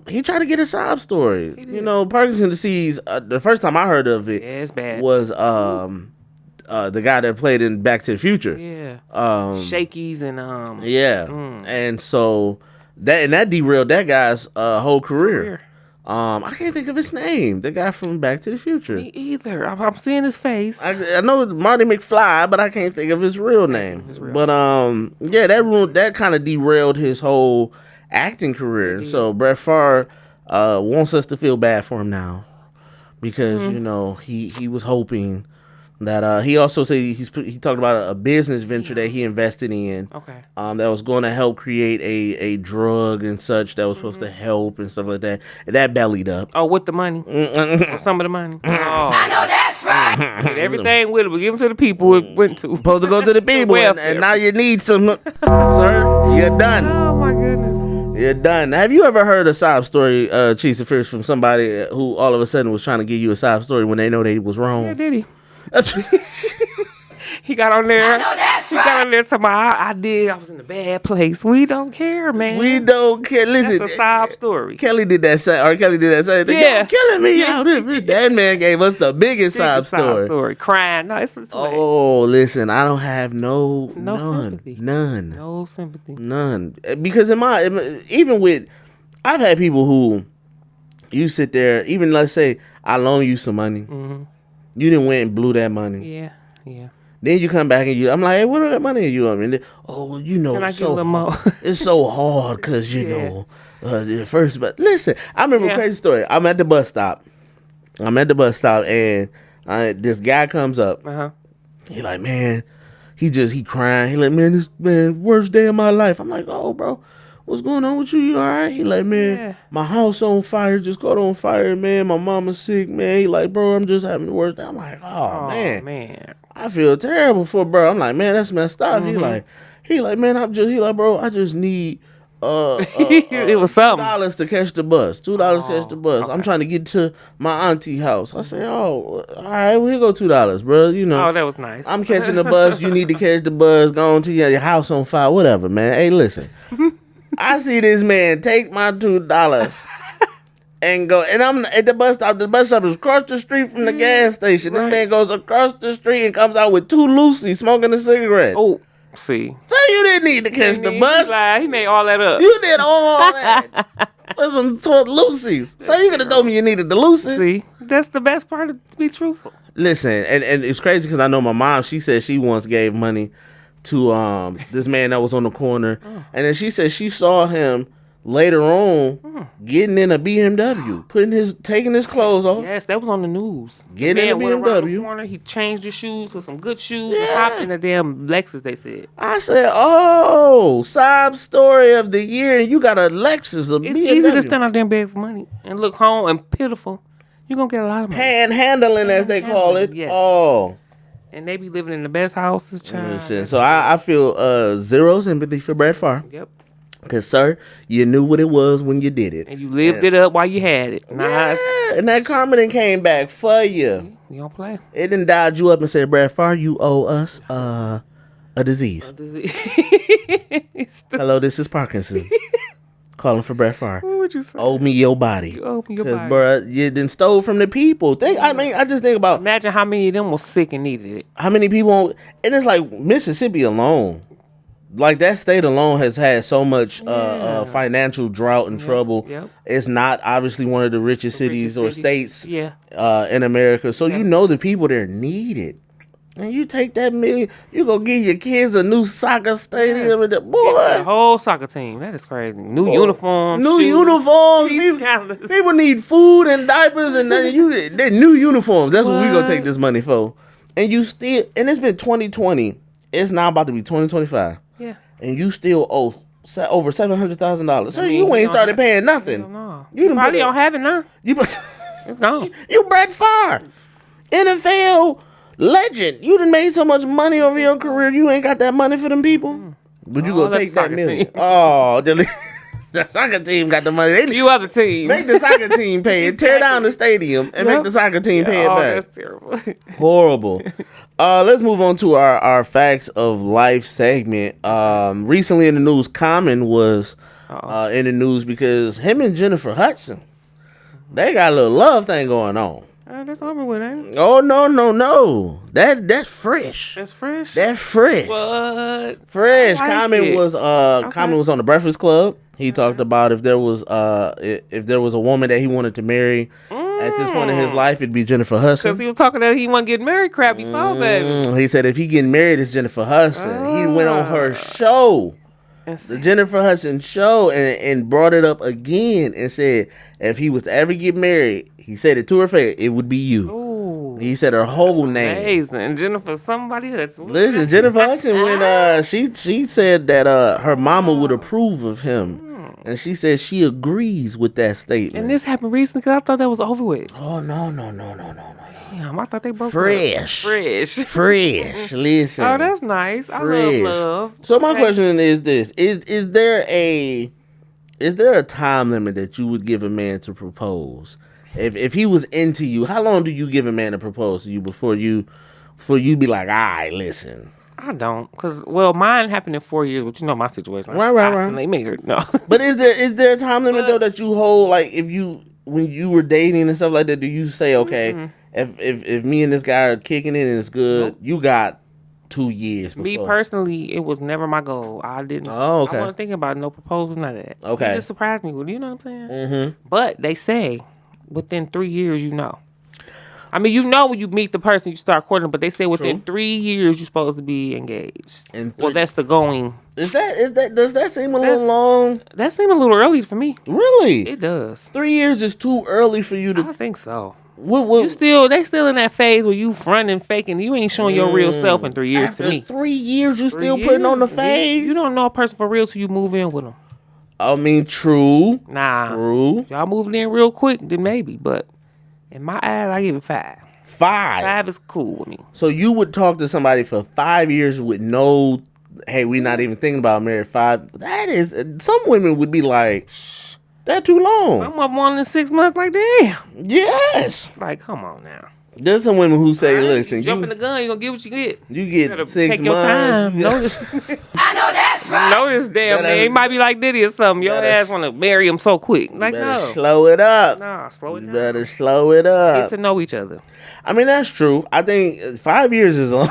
he tried to get a sob story. Parkinson's disease. The first time I heard of it, it's bad. was the guy that played in Back to the Future. Yeah. Shakies and Yeah. And so that derailed that guy's whole career. I can't think of his name. The guy from Back to the Future. Me either. I'm seeing his face. I know Marty McFly, but I can't think of his real name. But yeah, that kind of derailed his whole acting career. So Brett Favre wants us to feel bad for him now because he was hoping that he also said he talked about a business venture that he invested in. Okay. That was going to help create a drug and such that was supposed to help and stuff like that. And that bellied up. Oh, with the money? Or some of the money? Oh. I know that's right. With everything with it, we give it to the people it went to. Supposed to go to the people, and now you need some, sir. You're done. Oh my goodness. You're done. Have you ever heard a sob story, Chiefs of Fish, from somebody who all of a sudden was trying to give you a sob story when they know they was wrong? Yeah, did he? He got on there. He got on there to I was in a bad place. We don't care, man. We don't care. Listen, that's a sob story. Kelly did that same thing. Yeah. Y'all killing me out. That man gave us the biggest sob story. Crying. No, it's listen, I don't have none sympathy. None. No sympathy. None. Because even with, I've had people who, you sit there, even let's say I loan you some money. Mm-hmm. You didn't went and blew that money. Yeah. Then you come back and I'm like, hey, what that money are you on? And it's so hard. It's so hard because first. But listen, I remember a crazy story. I'm at the bus stop, and this guy comes up. He like, man, he crying. He like, man, worst day of my life. I'm like, oh, bro. What's going on with you? You all right? He like, man, my house on fire. Just caught on fire, man. My mama's sick, man. He like, bro, I'm just having the worst day. I'm like, oh man. I feel terrible for bro. I'm like, man, that's messed up. Mm-hmm. He like, man, bro, I just need it was something. $2 to catch the bus. $2 to catch the bus. Okay. I'm trying to get to my auntie house. I say, oh, all right, we'll go $2, bro. Oh, that was nice. I'm catching the bus. You need to catch the bus. Go on to your house on fire, whatever, man. Hey, listen. I see this man take my $2 and go, and I'm at the bus stop. The bus stop is across the street from the gas station. This man goes across the street and comes out with 2 Lucy smoking a cigarette. Oh, see. So you didn't need to catch the bus. He made all that up. You did all that. For some Lucy's. So you could have told me you needed the Lucy's. See, that's the best part to be truthful. Listen, and it's crazy because I know my mom, she said she once gave money to this man that was on the corner. And then she said she saw him later on getting in a BMW, taking his clothes off. Yes, that was on the news. Getting in a went around the BMW. corner, he changed his shoes to some good shoes and hopped in a damn Lexus, they said. I said, oh, sob story of the year, and you got a Lexus, a It's BMW. easy to stand out there and beg for money and look home and pitiful. You're going to get a lot of money. Panhandling, as they call it. Yes. Oh. And they be living in the best houses, child. Listen, so I feel zero sympathy for Brett Favre. Yep. Because, sir, you knew what it was when you did it. And you lived it up while you had it. Yeah, and that karma then came back for you. You don't play. It done dialed you up and said, Brett Favre, you owe us a disease. Hello, this is Parkinson. Calling for Brett Favre. What would you say? Owe me your body. You owe me your Because, body. bro, you done stole from the people. I just think about Imagine how many of them was sick and needed it. how many people, and it's like Mississippi alone. Like that state alone has had so much financial drought and trouble. Yep. It's not obviously one of the richest cities or states Yeah. in America. So you know the people there need it. And you take that $1 million, you go give your kids a new soccer stadium. And The boy, whole soccer team. That is crazy. New uniforms. new shoes, uniforms. peace People, calendars. people need food and diapers and they're new uniforms. That's what we gonna take this money for. And you still, and it's been 2020. It's now about to be 2025. Yeah. And you still owe over $700,000. So mean, you you ain't don't started have- paying nothing. No. You done Probably put don't have it now. You, It's gone. you Brett Favre, NFL legend. You done made so much money over your career. You ain't got that money for them people. But you Oh, gonna that's take the that soccer million. team. Oh, the soccer team got the money. They Few other teams. make the soccer team pay it. Tear down the stadium and make the soccer team pay it Oh, back. that's terrible. Horrible. Let's move on to our facts of life segment. Recently in the news, Common was in the news because him and Jennifer Hudson, they got a little love thing going on. That's over with, ain't it? Oh no. That's fresh. That's fresh. That's fresh. What? Fresh. I like Common it. was Common was on the Breakfast Club. He talked about if there was a woman that he wanted to marry at this point in his life, it'd be Jennifer Hudson. Because he was talking that he wasn't getting married crap before, baby. He said if he getting married, it's Jennifer Hudson. He went on her show, the Jennifer Hudson show, and brought it up again and said if he was to ever get married, he said it to her face, it would be you. Ooh. He said her whole name. Amazing. Jennifer, somebody Hudson. Listen, Jennifer Hudson, when she said that her mama would approve of him. And she said she agrees with that statement. And this happened recently because I thought that was over with. Oh, no. Damn, I thought they broke Fresh. up. Fresh. Fresh. Listen. Oh, that's nice. Fresh. I love. So my question is this: Is there a time limit that you would give a man to propose? If he was into you, how long do you give a man to propose to you before you be like, all right, listen? I don't, because mine happened in 4 years, but you know my situation. Right. They married. No. But is there a time limit though that you hold? Like when you were dating and stuff like that, do you say, okay, if me and this guy are kicking it and it's good, you got 2 years before? Me personally, it was never my goal. I didn't. Oh, okay. I wasn't thinking about no proposal, none of that. Okay. It just surprised me with, you know what I'm saying? Mm-hmm. But they say within 3 years, you know. I mean, you know when you meet the person, you start courting, but they say within 3 years you're supposed to be engaged. Well, that's the going. Does that seem a little long? That seemed a little early for me. Really? It does. 3 years is too early for you I to. think so. What, They still in that phase where you fronting, faking. You ain't showing your real self in 3 years after to me. 3 years, you 3 still putting on the years, face? You don't know a person for real till you move in with them. I mean, true. Nah. True. If y'all moving in real quick, then maybe. But in my eyes, I give it 5. 5. 5 is cool with me. So you would talk to somebody for 5 years with no, hey, we not even thinking about marriage. 5. That is, some women would be like, that too long. Some of them on in 6 months, like, damn. Yes. Like, come on now. There's some women who say, All right, listen, you jumping the gun, you gonna get what you get. you You get gotta 6 take your months. time. Notice. I know that's right. Notice, damn, Better- man. He might be like Diddy or something. Your better- ass want to marry him so quick. Like, Better no. slow it up. Nah, slow it You down. better slow it up. Get to know each other. I mean, that's true. I think 5 years is a long.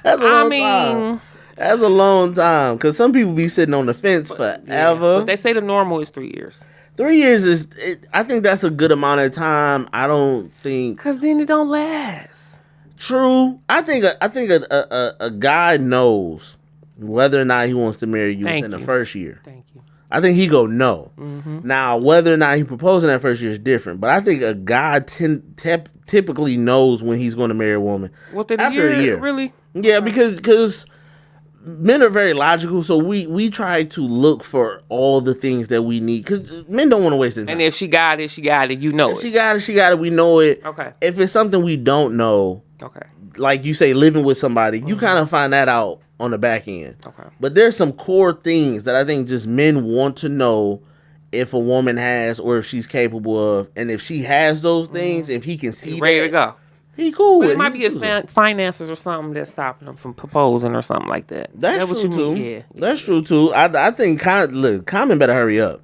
That's a long time. That's a long time because some people be sitting on the fence forever. But they say the normal is 3 years. 3 years is. I think that's a good amount of time. I don't think. Cause then it don't last. True. I think a guy knows whether or not he wants to marry you within the first year. Thank you. I think he go no. Now, whether or not he proposed in that first year is different, but I think a guy typically knows when he's going to marry a woman after a year. Really? Yeah, because men are very logical, so we try to look for all the things that we need because men don't want to waste their time. And if she got it, she got it. You know if it. she got it. We know it. Okay. If it's something we don't know, Okay. like you say, living with somebody, you kind of find that out on the back end. Okay. But there's some core things that I think just men want to know if a woman has or if she's capable of, and if she has those things, if he can see Ready to go. he cool with But it. it might be his finances or something that's stopping him from proposing or something like that. That's what true you too. mean? Yeah. That's true too. I think Common better hurry up.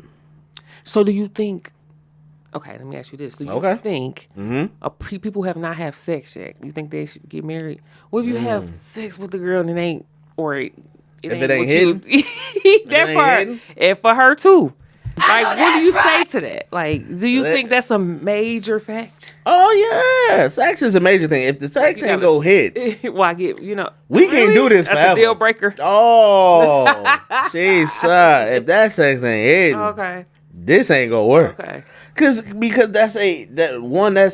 So do you think? Okay, let me ask you this: do you think people who have not had sex yet? You think they should get married? What if you have sex with the girl and it ain't, or if it ain't hidden? That part, and for her too. Like, what do you say to that? Like, do you think that's a major fact? Oh yeah, sex is a major thing. If the sex ain't go hit, well, I get we can't do this that's forever. A deal breaker. Oh, jeez, if that sex ain't hidden, Okay, this ain't gonna work. okay, because that's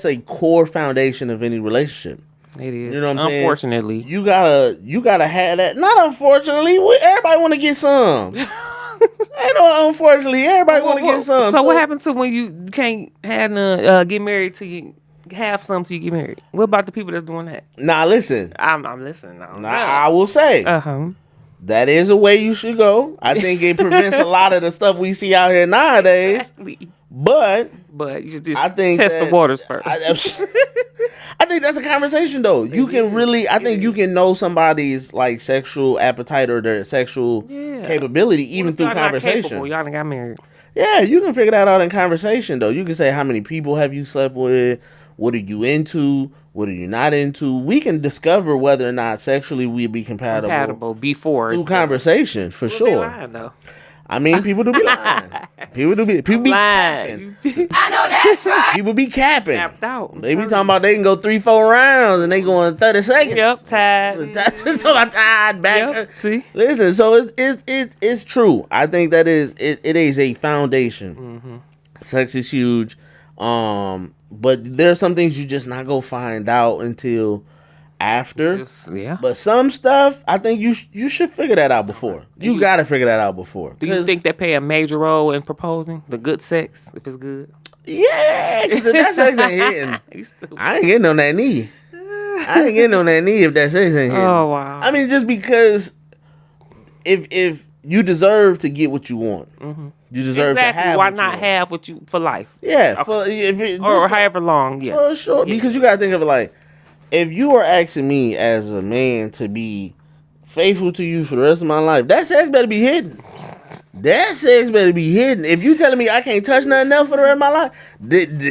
a core foundation of any relationship. it is. You know what I'm saying? Unfortunately, You gotta have that. Not unfortunately, everybody want to get some. Ain't no unfortunately, everybody want to get some. So what happens to when you can't have get married till you have some till you get married? What about the people that's doing that? Nah, listen. I'm listening. I will say that is a way you should go. I think it prevents a lot of the stuff we see out here nowadays. Exactly. But you just I think test the waters first. I think that's a conversation though. You can really, I think you can know somebody's like sexual appetite or their sexual capability even through conversation. Y'all done got married. Yeah, you can figure that out in conversation though. You can say how many people have you slept with, what are you into, what are you not into. We can discover whether or not sexually we'd be compatible before through conversation for sure. Lying, though. I mean, people do be lying. People be capping. I know that's right. People be capping. Capped out. They be talking about they can go 3-4 rounds and they going 30 seconds. Yep, tied. That's talking about tied back. Yep, see? Listen, so it's true. I think that it is a foundation. Sex is huge. But there's some things you just not go find out until after. But some stuff, I think you should figure that out before. You got to figure that out before. Do you think they play a major role in proposing? The good sex, if it's good? Yeah, because if that sex ain't hitting, I ain't getting on that knee. I ain't getting on that knee if that sex ain't hitting. Oh, wow. I mean, just because if you deserve to get what you want. You deserve to have Why what not you want. have what you for life? Yeah, or however long, for sure. Because you got to think of it like, if you are asking me as a man to be faithful to you for the rest of my life, that sex better be hidden. That sex better be hidden. If you telling me I can't touch nothing else for the rest of my life,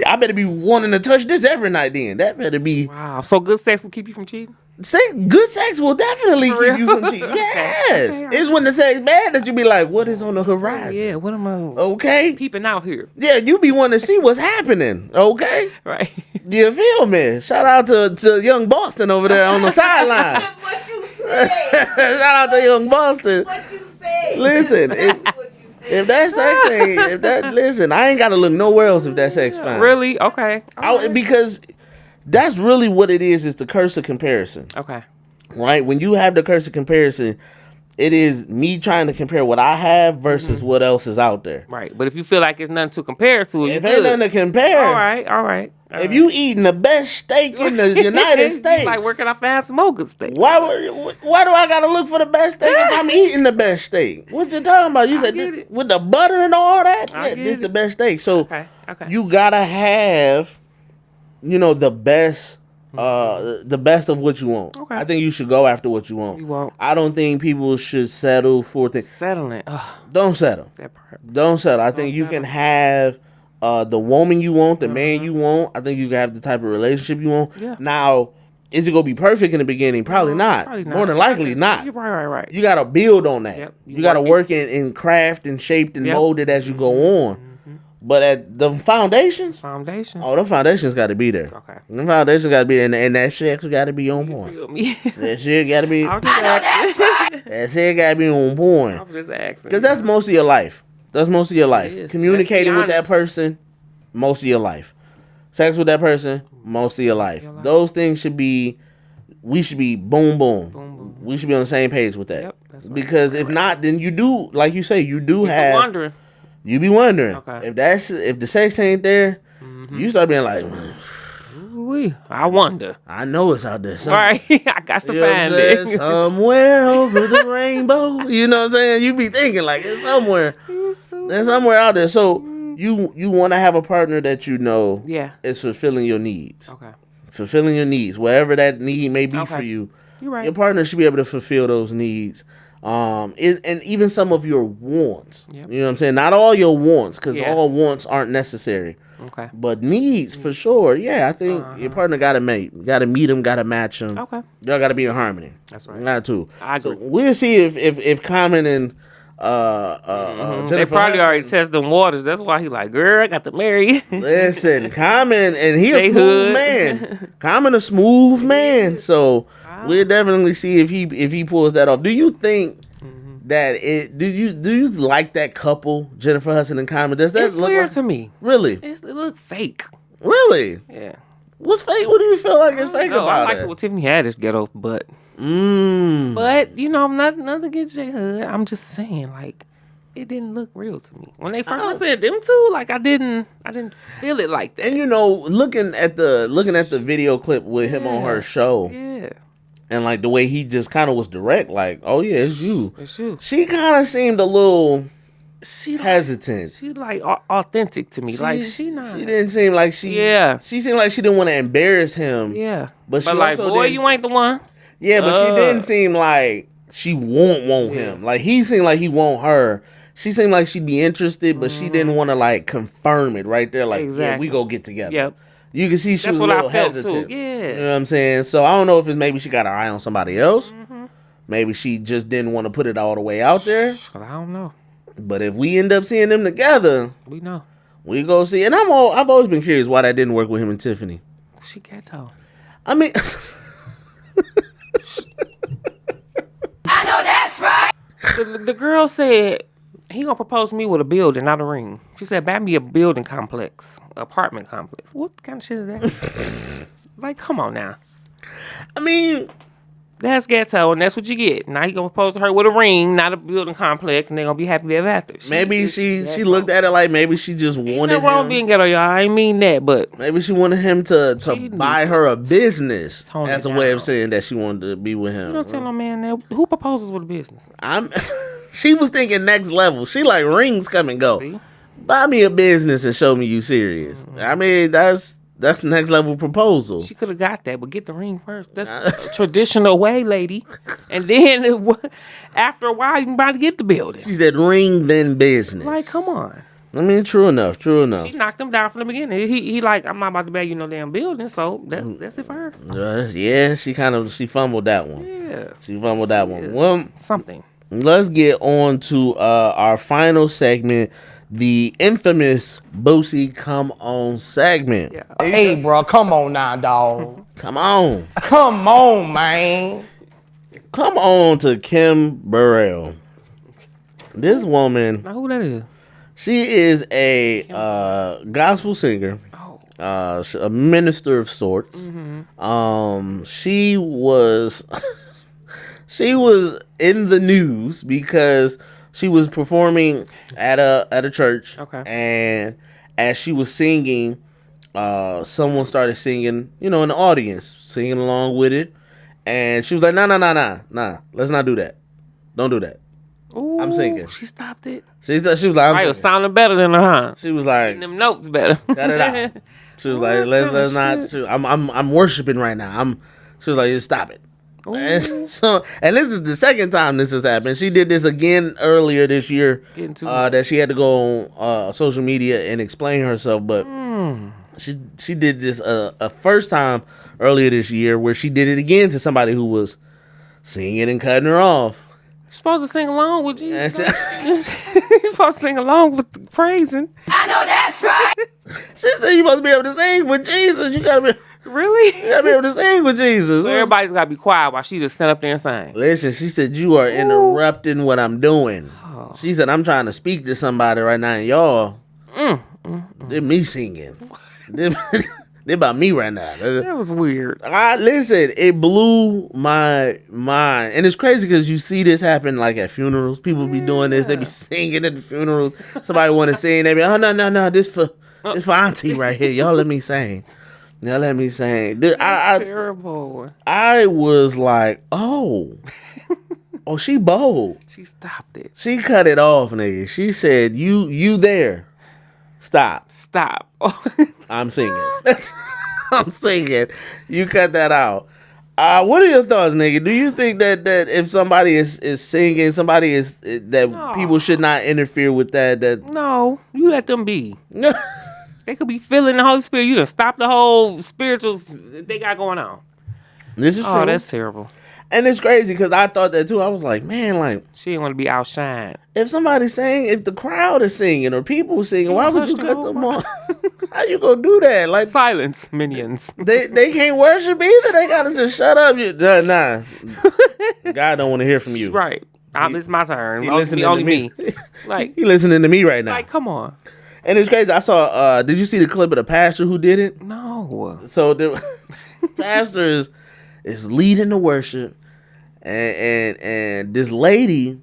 I better be wanting to touch this every night then. That better be... Wow. So good sex will keep you from cheating? Good sex will definitely keep you from cheating. Yes. Okay. It's when the sex bad that you be like, what is on the horizon? Yeah, what am I... Okay. Peeping out here. Yeah, you be wanting to see what's happening. Okay? Right. You feel me? Shout out to young Boston over there on the sideline. That's what you say. Shout out to young Boston. That's what you say. Listen, if that sex ain't, listen, I ain't got to look nowhere else if that sex fine. Really? Okay. Because that's really what it is the curse of comparison. Okay. Right? When you have the curse of comparison, it is me trying to compare what I have versus what else is out there. Right. But if you feel like it's nothing to compare to, if ain't nothing to compare. All right. If you eating the best steak in the United States, like where can I find some more good steak? Why do I gotta look for the best steak if I'm eating the best steak? What you talking about? You said with the butter and all that? Yeah, this the best steak. So you gotta have, the best. The best of what you want. Okay. I think you should go after what you want. You won't. I don't think people should settle for things. Settling. Don't settle. That part. Don't settle. I think you can have the woman you want, the man you want. I think you can have the type of relationship you want. Yeah. Now, is it gonna be perfect in the beginning? Probably not. More than likely not. You're right. You gotta build on that. Yep. You gotta work in craft and shaped and molded as you go on. But at the foundations, oh, the foundations got to be there. Okay, the foundations got to be, and that shit got to be on point. That shit got to be. I'm just asking. That shit got to be on point. I'm just asking. Because that's most of your life. That's most of your life. is. Communicating with that Let's be person, most of your life. Sex with that person, most of your life. Those things should be. We should be boom, boom. We should be on the same page with that. Yep, that's right. Because if not, then you do, like you say, you do People have. wondering. You be wondering. Okay. If the sex ain't there, you start being like, Ooh-wee. I wonder. I know it's out there somewhere. Right. I got to You know what I'm find saying? it. Somewhere over the rainbow. You know what I'm saying? You be thinking like it's somewhere. There's somewhere out there. So you want to have a partner that you know Yeah. is fulfilling your needs. Okay. Fulfilling your needs, whatever that need may be for you. You're right. Your partner should be able to fulfill those needs. And even some of your wants. Yep. You know what I'm saying? Not all your wants, because Yeah. all wants aren't necessary. Okay. But needs for sure. Yeah, I think your partner gotta meet them, gotta match them. Okay. Y'all gotta be in harmony. That's right. Got to. I agree. So we'll see if Common and Jennifer They probably Hudson- already tested them waters. That's why he like, girl, I got to marry you. Listen, Common, and he a J smooth Hood. man. Common a smooth man. So we'll definitely see if he pulls that off. Do you think that do you like that couple, Jennifer Hudson and Common? Does that It's look weird like, to me. really? It look fake. Really? Yeah. What's fake? What do you feel like is fake No, I about like it? it with Tiffany Haddish ghetto, but but you know, I'm not against J Hood. I'm just saying, like, it didn't look real to me when they first said them two. Like, I didn't feel it like that. And you know, looking at the video clip with him on her show, Yeah, and like the way he just kind of was direct, like, "Oh yeah, it's you." it's you. She kind of seemed a little She like, hesitant. she like authentic to me. Like she not. She didn't seem like she. Yeah. She seemed like she didn't want to embarrass him. Yeah, But she like, also boy, didn't- you ain't the one. Yeah, but she didn't seem like she want him. Like he seemed like he want her. She seemed like she'd be interested, but she didn't want to like confirm it right there. Like, yeah, Exactly. we go get together. Yep. You can see she That's was a what I little felt, hesitant. too. Yeah. You know what I'm saying? So I don't know if it's maybe she got her eye on somebody else. Maybe she just didn't want to put it all the way out there. I don't know. But if we end up seeing them together, We know we go see. And I've always been curious why that didn't work with him and Tiffany. she ghetto. I mean, I know that's right. The girl said he gonna propose to me with a building, not a ring. She said, "Buy me a building complex, apartment complex." What kind of shit is that? Like, come on now. I mean, That's ghetto, and that's what you get. Now he gonna propose to her with a ring, not a building complex, and they gonna be happy ever after. maybe she looked at it like maybe she just wanted Nothing wrong with him. being ghetto, y'all. I ain't mean that, but Maybe she wanted him to She buy needs her a business tone as it a way of down. saying that she wanted to be with him. you don't tell no man that. Who proposes with a business? I'm. She was thinking next level. She like rings come and go. See? Buy me a business and show me you serious. I mean that's the next level proposal. She could have got that, but get the ring first. That's a traditional way, lady. And then after a while, you can about to get the building. She said ring then business. Like, come on. I mean, true enough. She knocked him down from the beginning. He like, I'm not about to buy you no damn building, so that's it for her. Yeah, she fumbled that one. Yeah. She fumbled that one. Well, Something. let's get on to our final segment, the infamous Boosie Come On segment. Yeah. Hey, bro, come on now, dog. Come on. Come on, man. Come on to Kim Burell. This woman, Now who that is? she is a gospel singer, a minister of sorts. She was she was in the news because she was performing at a church. Okay. And as she was singing, someone started singing, in the audience, singing along with it. And she was like, nah, let's not do that. Don't do that. Ooh, I'm singing. She stopped it. She was like, I'm I was singing. sounding better than her, huh? She was like, Getting them notes better. cut it out. She was like, What let's kind of not. shit? I'm worshiping right now. She was like, just stop it. And this is the second time this has happened. She did this again earlier this year. Getting too That she had to go on social media and explain herself, but she did this a first time earlier this year where she did it again to somebody who was singing and cutting her off. You're supposed to sing along with you. And she, You're supposed to sing along with the praising. I know that's right. she said you supposed to be able to sing with Jesus. You gotta be Really? able to sing with Jesus. So everybody's got to be quiet while she just stand up there and sing. Listen, she said you are interrupting what I'm doing. Oh. She said, I'm trying to speak to somebody right now, and y'all, they're me singing. They're about me right now. That was weird. Listen, it blew my mind. And it's crazy because you see this happen like at funerals. People be doing this. They be singing at the funerals. Somebody want to sing. They be, oh, no. This for auntie right here. Y'all let me sing. Dude, Terrible. I was like, oh, she bold. She stopped it. She cut it off, nigga. She said, you there. Stop. I'm singing. I'm singing. You cut that out. What are your thoughts, nigga? Do you think that if somebody is singing, somebody is that people should not interfere with that? No, you let them be. They could be feeling the Holy Spirit. You done stop the whole spiritual they got going on. This is true. Oh, that's terrible. And it's crazy because I thought that too. I was like, man, like she didn't want to be outshined. If somebody's singing, if the crowd is singing or people singing, why would you cut them off? How you gonna do that? Like silence, minions. They can't worship either. They gotta just shut up. Nah. God don't want to hear from you. Right. It's my turn. He listening only to me. Like he listening to me right now. Like, come on. And it's crazy. I saw. Did you see the clip of the pastor who did it? No. So the pastor is leading the worship, and this lady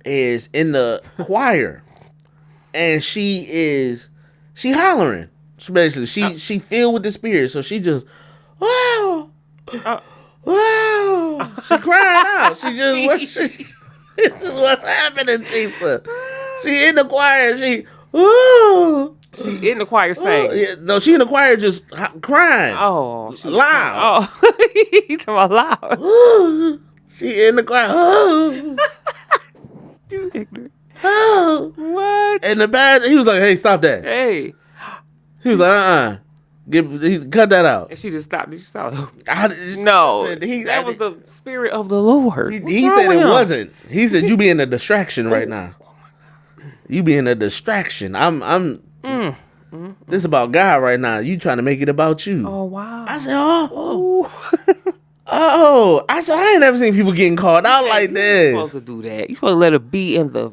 is in the choir, and she hollering. She filled with the Spirit, so she just wow. She crying out. She just this is what's happening, Jesus. She in the choir. She in the choir saying. Yeah, no, she in the choir just crying. Oh, loud. Oh, he's talking about loud. She in the choir. You ignorant. What? And the bad, he was like, "Hey, stop that." Hey. He was like, cut that out. And she just stopped. Did she stop? No. That was the Spirit of the Lord. He said it wasn't. He said, you being a distraction right now. You being a distraction. This is about God right now. You trying to make it about you. Oh, wow. I said, I said, I ain't never seen people getting called out like this. You're supposed to do that. You're supposed to let it be in the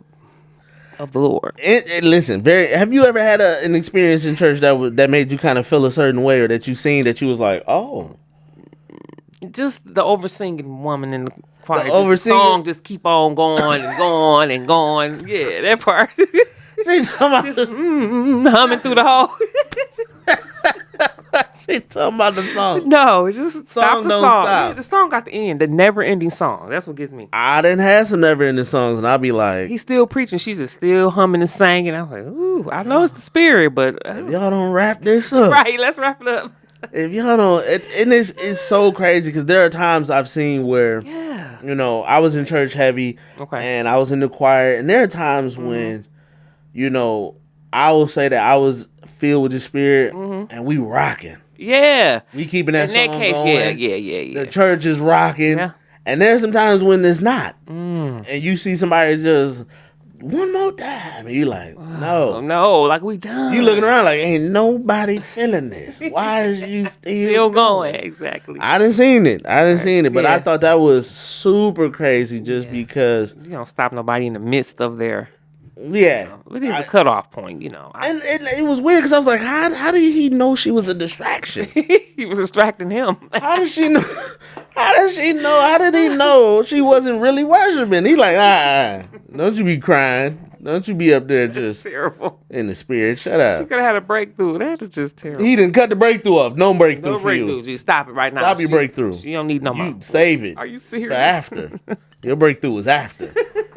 of the Lord. And listen, have you ever had an experience in church that made you kind of feel a certain way, or that you seen that you was like, oh? Just the oversinging woman in the choir. The song just keep on going and going and going. Yeah, that part. She's talking about humming through the whole. She's talking about the song. No, just stop the don't song. stop. Yeah, the song got the end, the never-ending song. That's what gets me. I done had some never-ending songs, and I'll be like, he's still preaching. She's just still humming and singing. I'm like, ooh, I know it's the Spirit, but if y'all don't wrap this up, right? Let's wrap it up. If y'all don't, and it's so crazy because there are times I've seen where, I was in church heavy, and I was in the choir, and there are times when, I will say that I was filled with the Spirit, and we rocking. Yeah, we keeping that song case, going. Yeah. The church is rocking, and there's some times when it's not, and you see somebody just one more time, and you like, no, like we done. You looking around like ain't nobody feeling this. Why is you still going? Exactly. I didn't seen it, but I thought that was super crazy just because you don't stop nobody in the midst of their. Yeah, it is a cutoff point, and it was weird because I was like, how did he know she was a distraction? He was distracting him. How did she know? How did he know she wasn't really worshiping? He like, don't you be crying. Don't you be up there just terrible in the Spirit. Shut up. She could have had a breakthrough. That is just terrible. He didn't cut the breakthrough off. No breakthrough for you. Just stop it right now. Stop your breakthrough. You don't need no more. You save it. Are you serious? For after. Your breakthrough was after.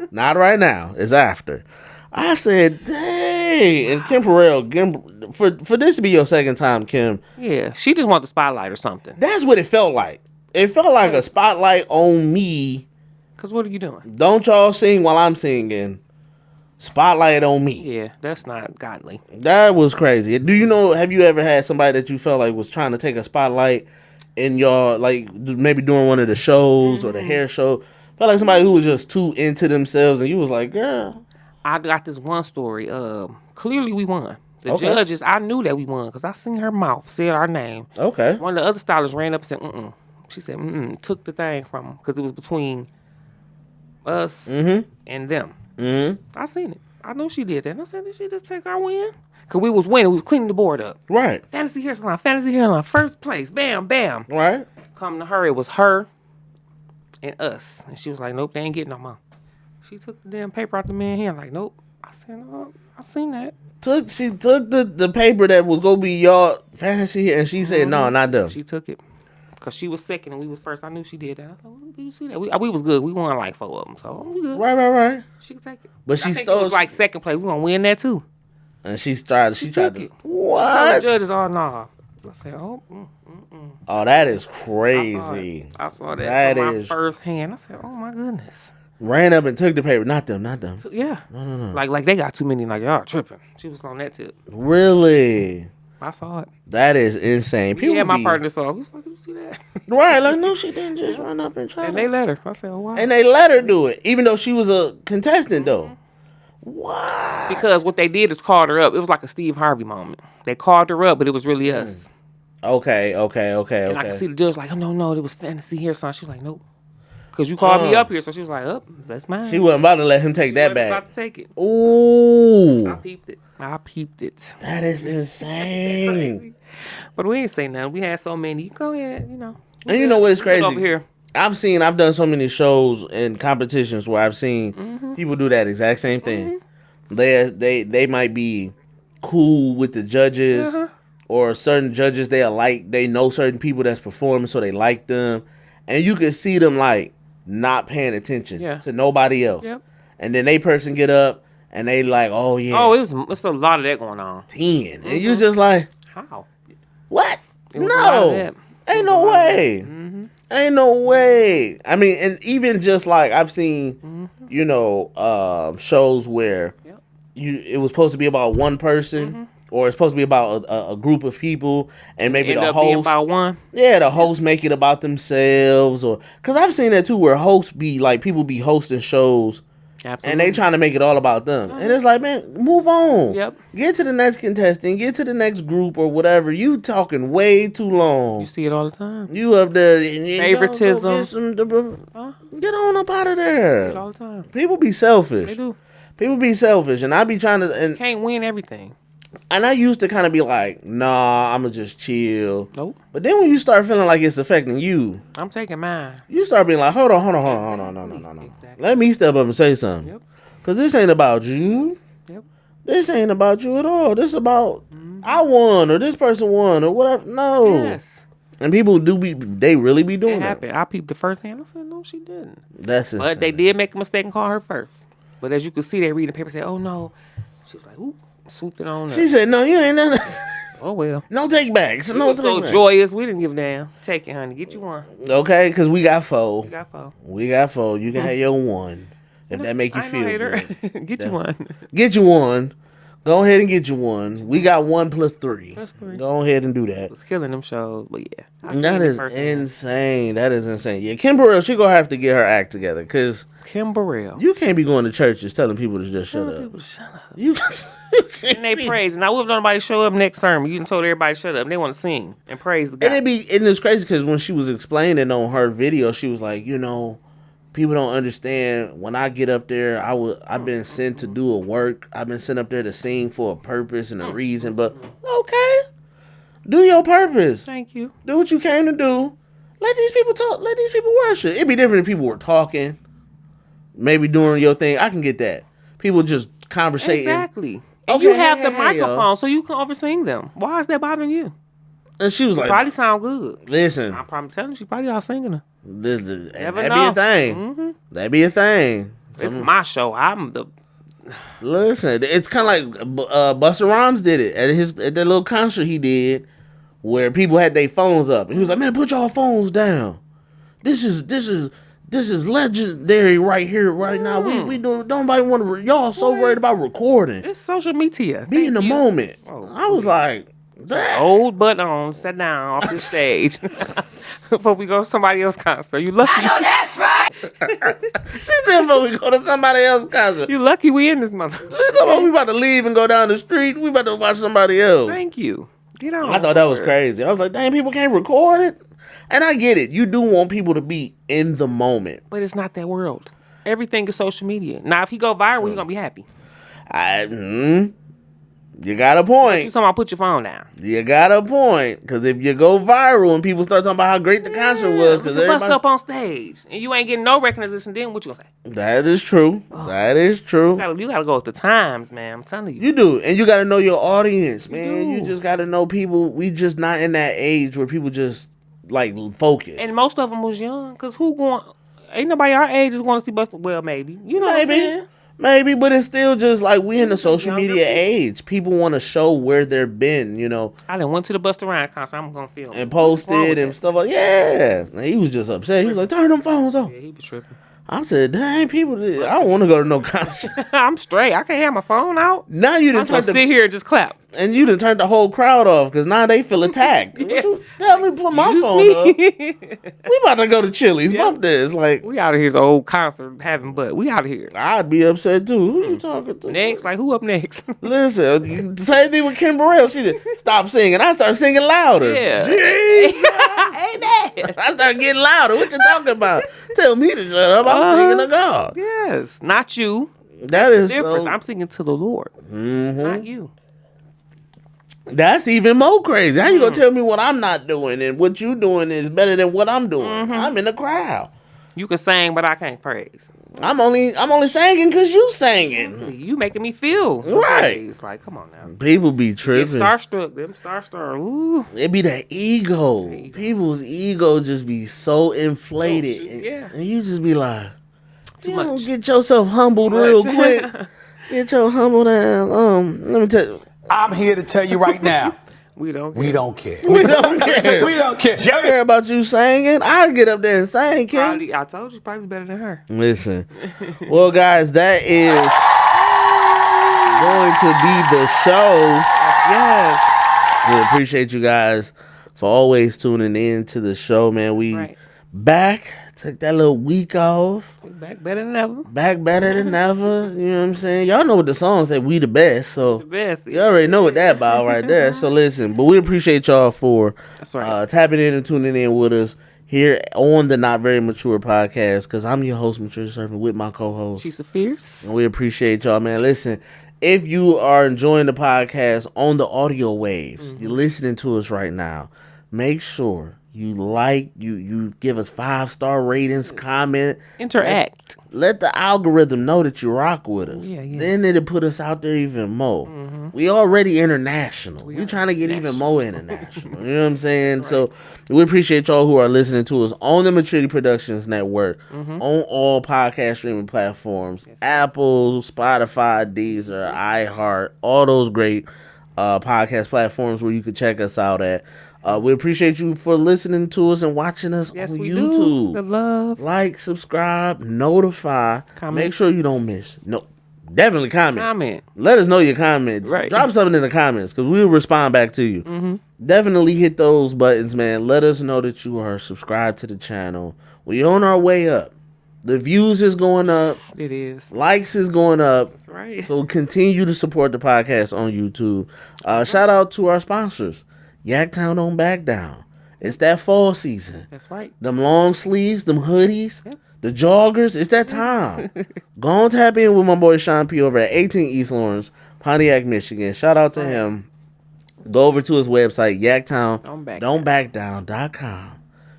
Not right now. It's after. I said, dang. And Kim Burell, for this to be your second time, Kim. Yeah, she just wanted the spotlight or something. That's what it felt like. It felt like a spotlight on me. Because what are you doing? Don't y'all sing while I'm singing. Spotlight on me. Yeah, that's not godly. That was crazy. Have you ever had somebody that you felt like was trying to take a spotlight in your, like, maybe doing one of the shows or the hair show? Felt like somebody who was just too into themselves and you was like, girl. I got this one story. Clearly we won. The judges, I knew that we won because I seen her mouth, said our name. Okay. One of the other stylists ran up and said, She said, took the thing from them because it was between us and them. I seen it. I knew she did that. And I said, did she just take our win? Because we was winning. We was cleaning the board up. Right. Fantasy hair salon, first place. Bam, bam. Right. Come to her, it was her and us. And she was like, nope, they ain't getting no more. She took the damn paper out the man's hand like, nope. I said, no, I seen that. She took the paper that was gonna be y'all fantasy, and she said, "No, not them." She took it because she was second and we was first. I knew she did that. I thought, well, did you see that? We was good. We won like 4 of them, so we good. Right. She could take it. But she I think stole. it was like second place. We gonna win that too. And she tried took to. it. What? The judges, oh no. I said, oh. Oh, that is crazy. I saw that. That from my is first hand. I said, oh my goodness. Ran up and took the paper. Not them. So, yeah. No. Like they got too many. Like y'all tripping. She was on that tip. Really? I saw it. That is insane. People Yeah, my partner saw it. He was like, you see that? Right, like, no, she didn't just run up and try. And they let her. I said, oh, wow. And they let her do it, even though she was a contestant, though. What? Because what they did is called her up. It was like a Steve Harvey moment. They called her up, but it was really us. Okay. And I could see the judge like, oh, no, it was fantasy here, son. She was like, nope. Because you called me up here. So she was like, oh, that's mine. She wasn't about to let him take that back. About to take it. Ooh. I peeped it. That is insane. But we ain't say nothing. We had so many. Go ahead, you know. And you know what's crazy? Over here. I've done so many shows and competitions where I've seen people do that exact same thing. They might be cool with the judges or certain judges they know certain people that's performing, so they like them. And you can see them like not paying attention to nobody else. Yep. And then they person get up and they like, oh yeah. Oh, it's a lot of that going on. 10. And you just like, how? What? No. Ain't no way. Ain't no way. I mean, and even just like I've seen, shows where it was supposed to be about one person, or it's supposed to be about a group of people, and maybe the host. Being about one. Yeah, the host make it about themselves, or because I've seen that too, where hosts be like people be hosting shows. Absolutely. And they trying to make it all about them. And it's like, man, move on. Yep. Get to the next contestant. Get to the next group or whatever. You talking way too long. You see it all the time. You up there. Favoritism. Get on up out of there. You see it all the time. People be selfish. They do. People be selfish. And I be trying to. And can't win everything. And I used to kind of be like, nah, I'm going to just chill. Nope. But then when you start feeling like it's affecting you. I'm taking mine. You start being like, hold on. No. Exactly. Let me step up and say something. Yep. Because this ain't about you. Yep. This ain't about you at all. This is about I won or this person won or whatever. No. Yes. And people they really be doing that. I peeped the first hand. I said, no, she didn't. That's insane. But they did make a mistake and call her first. But as you can see, they read the paper and say, oh, no. She was like, ooh. Swooped it on her. She said, no, you ain't none. Oh, well. No take backs. We were so joyous. We didn't give a damn. Take it, honey. Get you one. Okay, because we got 4. We got 4. You can have your one. If that make you feel good. Get you one. Get you one. Go ahead and get you one. We got 1 + 3. Go ahead and do that. It was killing them shows, but yeah. That is insane. That is insane. Yeah, Kim Burell, she gonna have to get her act together, because Kim Burell. You can't be going to churches telling people to just shut up. You and they praise. Now, if nobody show up next sermon, you can told everybody shut up. And they want to sing and praise the God. And it's crazy because when she was explaining on her video, she was like, people don't understand. When I get up there, I've been sent to do a work. I've been sent up there to sing for a purpose and a reason. But okay, do your purpose. Thank you. Do what you came to do. Let these people talk. Let these people worship. It'd be different if people were talking, maybe doing your thing. I can get that. People just conversating. Exactly. And you have the microphone, so you can oversing them. Why is that bothering you? And she was like, probably sound good. Listen, I'm probably telling you, she probably all singing her. That'd be a thing. That'd be a thing. It's my show. I'm the. Listen, it's kind of like Busta Rhymes did it at that little concert he did, where people had their phones up, and he was like, "Man, put y'all phones down. This is legendary right here, right now. We don't nobody want to. Y'all so worried about recording. It's social media. Be in the moment." I was like, "That old butt on, sit down off the stage before we go to somebody else's concert. You lucky." I know that's right. She said, "Before we go to somebody else's concert, you lucky we in this mother." She said, "We about to leave and go down the street. We about to watch somebody else." Thank you. Get on. I thought that was crazy. I was like, "Dang, people can't record it." And I get it. You do want people to be in the moment. But it's not that world. Everything is social media. Now, if he go viral, he gonna be happy. You got a point. You talking about put your phone down? You got a point. Because if you go viral and people start talking about how great the concert was, because bust up on stage and you ain't getting no recognition, then what you gonna say? That is true. That is true. You gotta go with the times, man. I'm telling you. You do, and you gotta know your audience, man. You just gotta know people. We just not in that age where people just like focus. And most of them was young, cause who going? Ain't nobody our age is going to see Busta. Well, maybe you know what I'm saying. Maybe, but it's still just like we in the social media age. People want to show where they've been, you know. I done went to the Busta Rhymes concert. I'm gonna film and posted and stuff like and he was just upset. He was like, "Turn them phones off." Yeah, he was tripping. I said, "Dang, people! I don't want to go to no concert." I'm straight. I can't have my phone out. Now you done sit here and just clap, and you done turned the whole crowd off because now they feel attacked. Tell me, put my phone up. We about to go to Chili's. Bump this, like we out of here's an old concert having, but we out of here. I'd be upset too. Who you talking to? Next, like who up next? Listen, same thing with Kim Burell. She said, "Stop singing." I start singing louder. Yeah, amen. I start getting louder. What you talking about? Tell me to shut up. I'm singing to God. Yes, not you. That is different. I'm singing to the Lord, not you. That's even more crazy. How you gonna tell me what I'm not doing and what you doing is better than what I'm doing? I'm in the crowd. You can sing, but I can't praise. I'm only singing because you singing. You making me feel right. Praise. Like, come on now. People be tripping. Starstruck. Them starstruck. Ooh. It be the ego. People's ego just be so inflated. And you just be like, get yourself humbled real quick. Get your humble down. Let me tell you. I'm here to tell you right now. We don't care. We don't care. We don't care. We don't care. I care about you singing. I'll get up there and sing, Kim. I told you, probably better than her. Listen. Well, guys, that is going to be the show. Yes. We appreciate you guys for always tuning in to the show, man. We back. Took that little week off. Back better than ever. Back better than ever. You know what I'm saying? Y'all know what the song say, we the best. So the best. You already know what that about right there. So listen, but we appreciate y'all for tapping in and tuning in with us here on the Not Very Mature podcast, because I'm your host, Mature Surfing, with my co-host. She's a fierce. And we appreciate y'all, man. Listen, if you are enjoying the podcast on the audio waves, you're listening to us right now, make sure you you give us 5-star ratings, comment, interact. Let the algorithm know that you rock with us. Then it'll put us out there even more. We already international. We're trying to get even more international. You know what I'm saying? So we appreciate y'all who are listening to us on the Maturity Productions Network, on all podcast streaming platforms, Apple, Spotify, Deezer, iHeart, all those great podcast platforms where you can check us out at. We appreciate you for listening to us and watching us on YouTube. The love. Like, subscribe, notify. Comment. Make sure you don't miss. No, definitely comment. Comment. Let us know your comments. Right. Drop something in the comments because we'll respond back to you. Definitely hit those buttons, man. Let us know that you are subscribed to the channel. We're on our way up. The views is going up. It is. Likes is going up. That's right. So continue to support the podcast on YouTube. Shout out to our sponsors. Yaktown don't back down. It's that fall season. That's right. Them long sleeves, them hoodies, the joggers. It's that time. Go on, tap in with my boy Sean P over at 18 East Lawrence, Pontiac, Michigan. Shout out to him. Go over to his website, yaktown.com.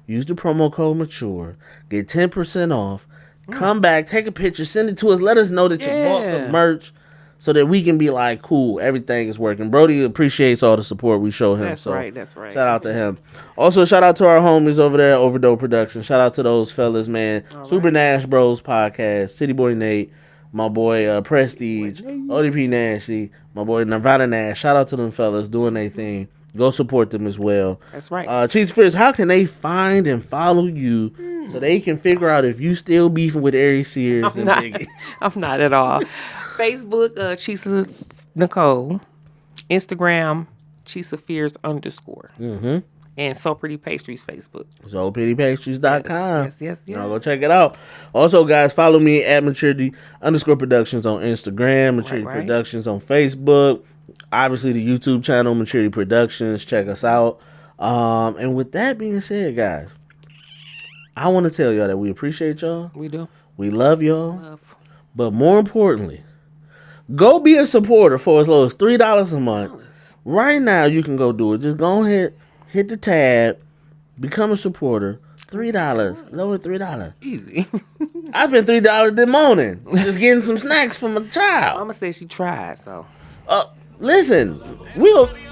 Use the promo code MATURE. Get 10% off. Come back, take a picture, send it to us. Let us know that you bought some merch, so that we can be like, cool, everything is working. Brody appreciates all the support we show him. That's right. Shout out to him. Also, shout out to our homies over there at Overdose Productions. Shout out to those fellas, man. Super Nash Bros Podcast, City Boy Nate, my boy Prestige, ODP Nashy, my boy Nirvana Nash. Shout out to them fellas doing their thing. Go support them as well. That's right. Cheese Fierce, how can they find and follow you so they can figure out if you still beefing with Ari Sears and Biggie? I'm not at all. Facebook, Chisa Nicole. Instagram, Chisa Fierce _. And So Pretty Pastries Facebook. SoPrettyPastries.com. Yes. Now go check it out. Also, guys, follow me at Maturity_Productions on Instagram, Maturity Productions on Facebook. Obviously, the YouTube channel, Maturity Productions. Check us out. And with that being said, guys, I want to tell y'all that we appreciate y'all. We do. We love y'all. But more importantly, go be a supporter for as low as $3 a month. Right now, you can go do it. Just go ahead, hit the tab, become a supporter. $3, lower $3. Easy. I spent $3 this morning just getting some snacks for my child. Mama said she tried, so. Listen,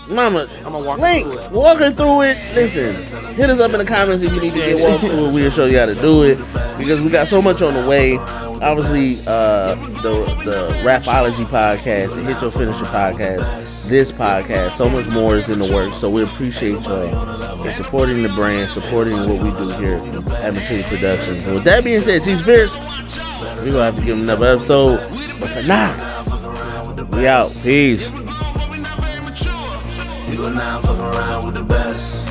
Mama, I'ma walk her through it. Listen, hit us up in the comments if you need to get walked through it. We'll show you how to do it because we got so much on the way. Obviously, the Rapology podcast, the Hit Your Finisher podcast, this podcast, so much more is in the works. So we appreciate y'all for supporting the brand, supporting what we do here at Matilda Productions. And with that being said, G's Fierce, we're gonna have to give him another episode. But for now, we out. Peace. You are now fucking around with the best.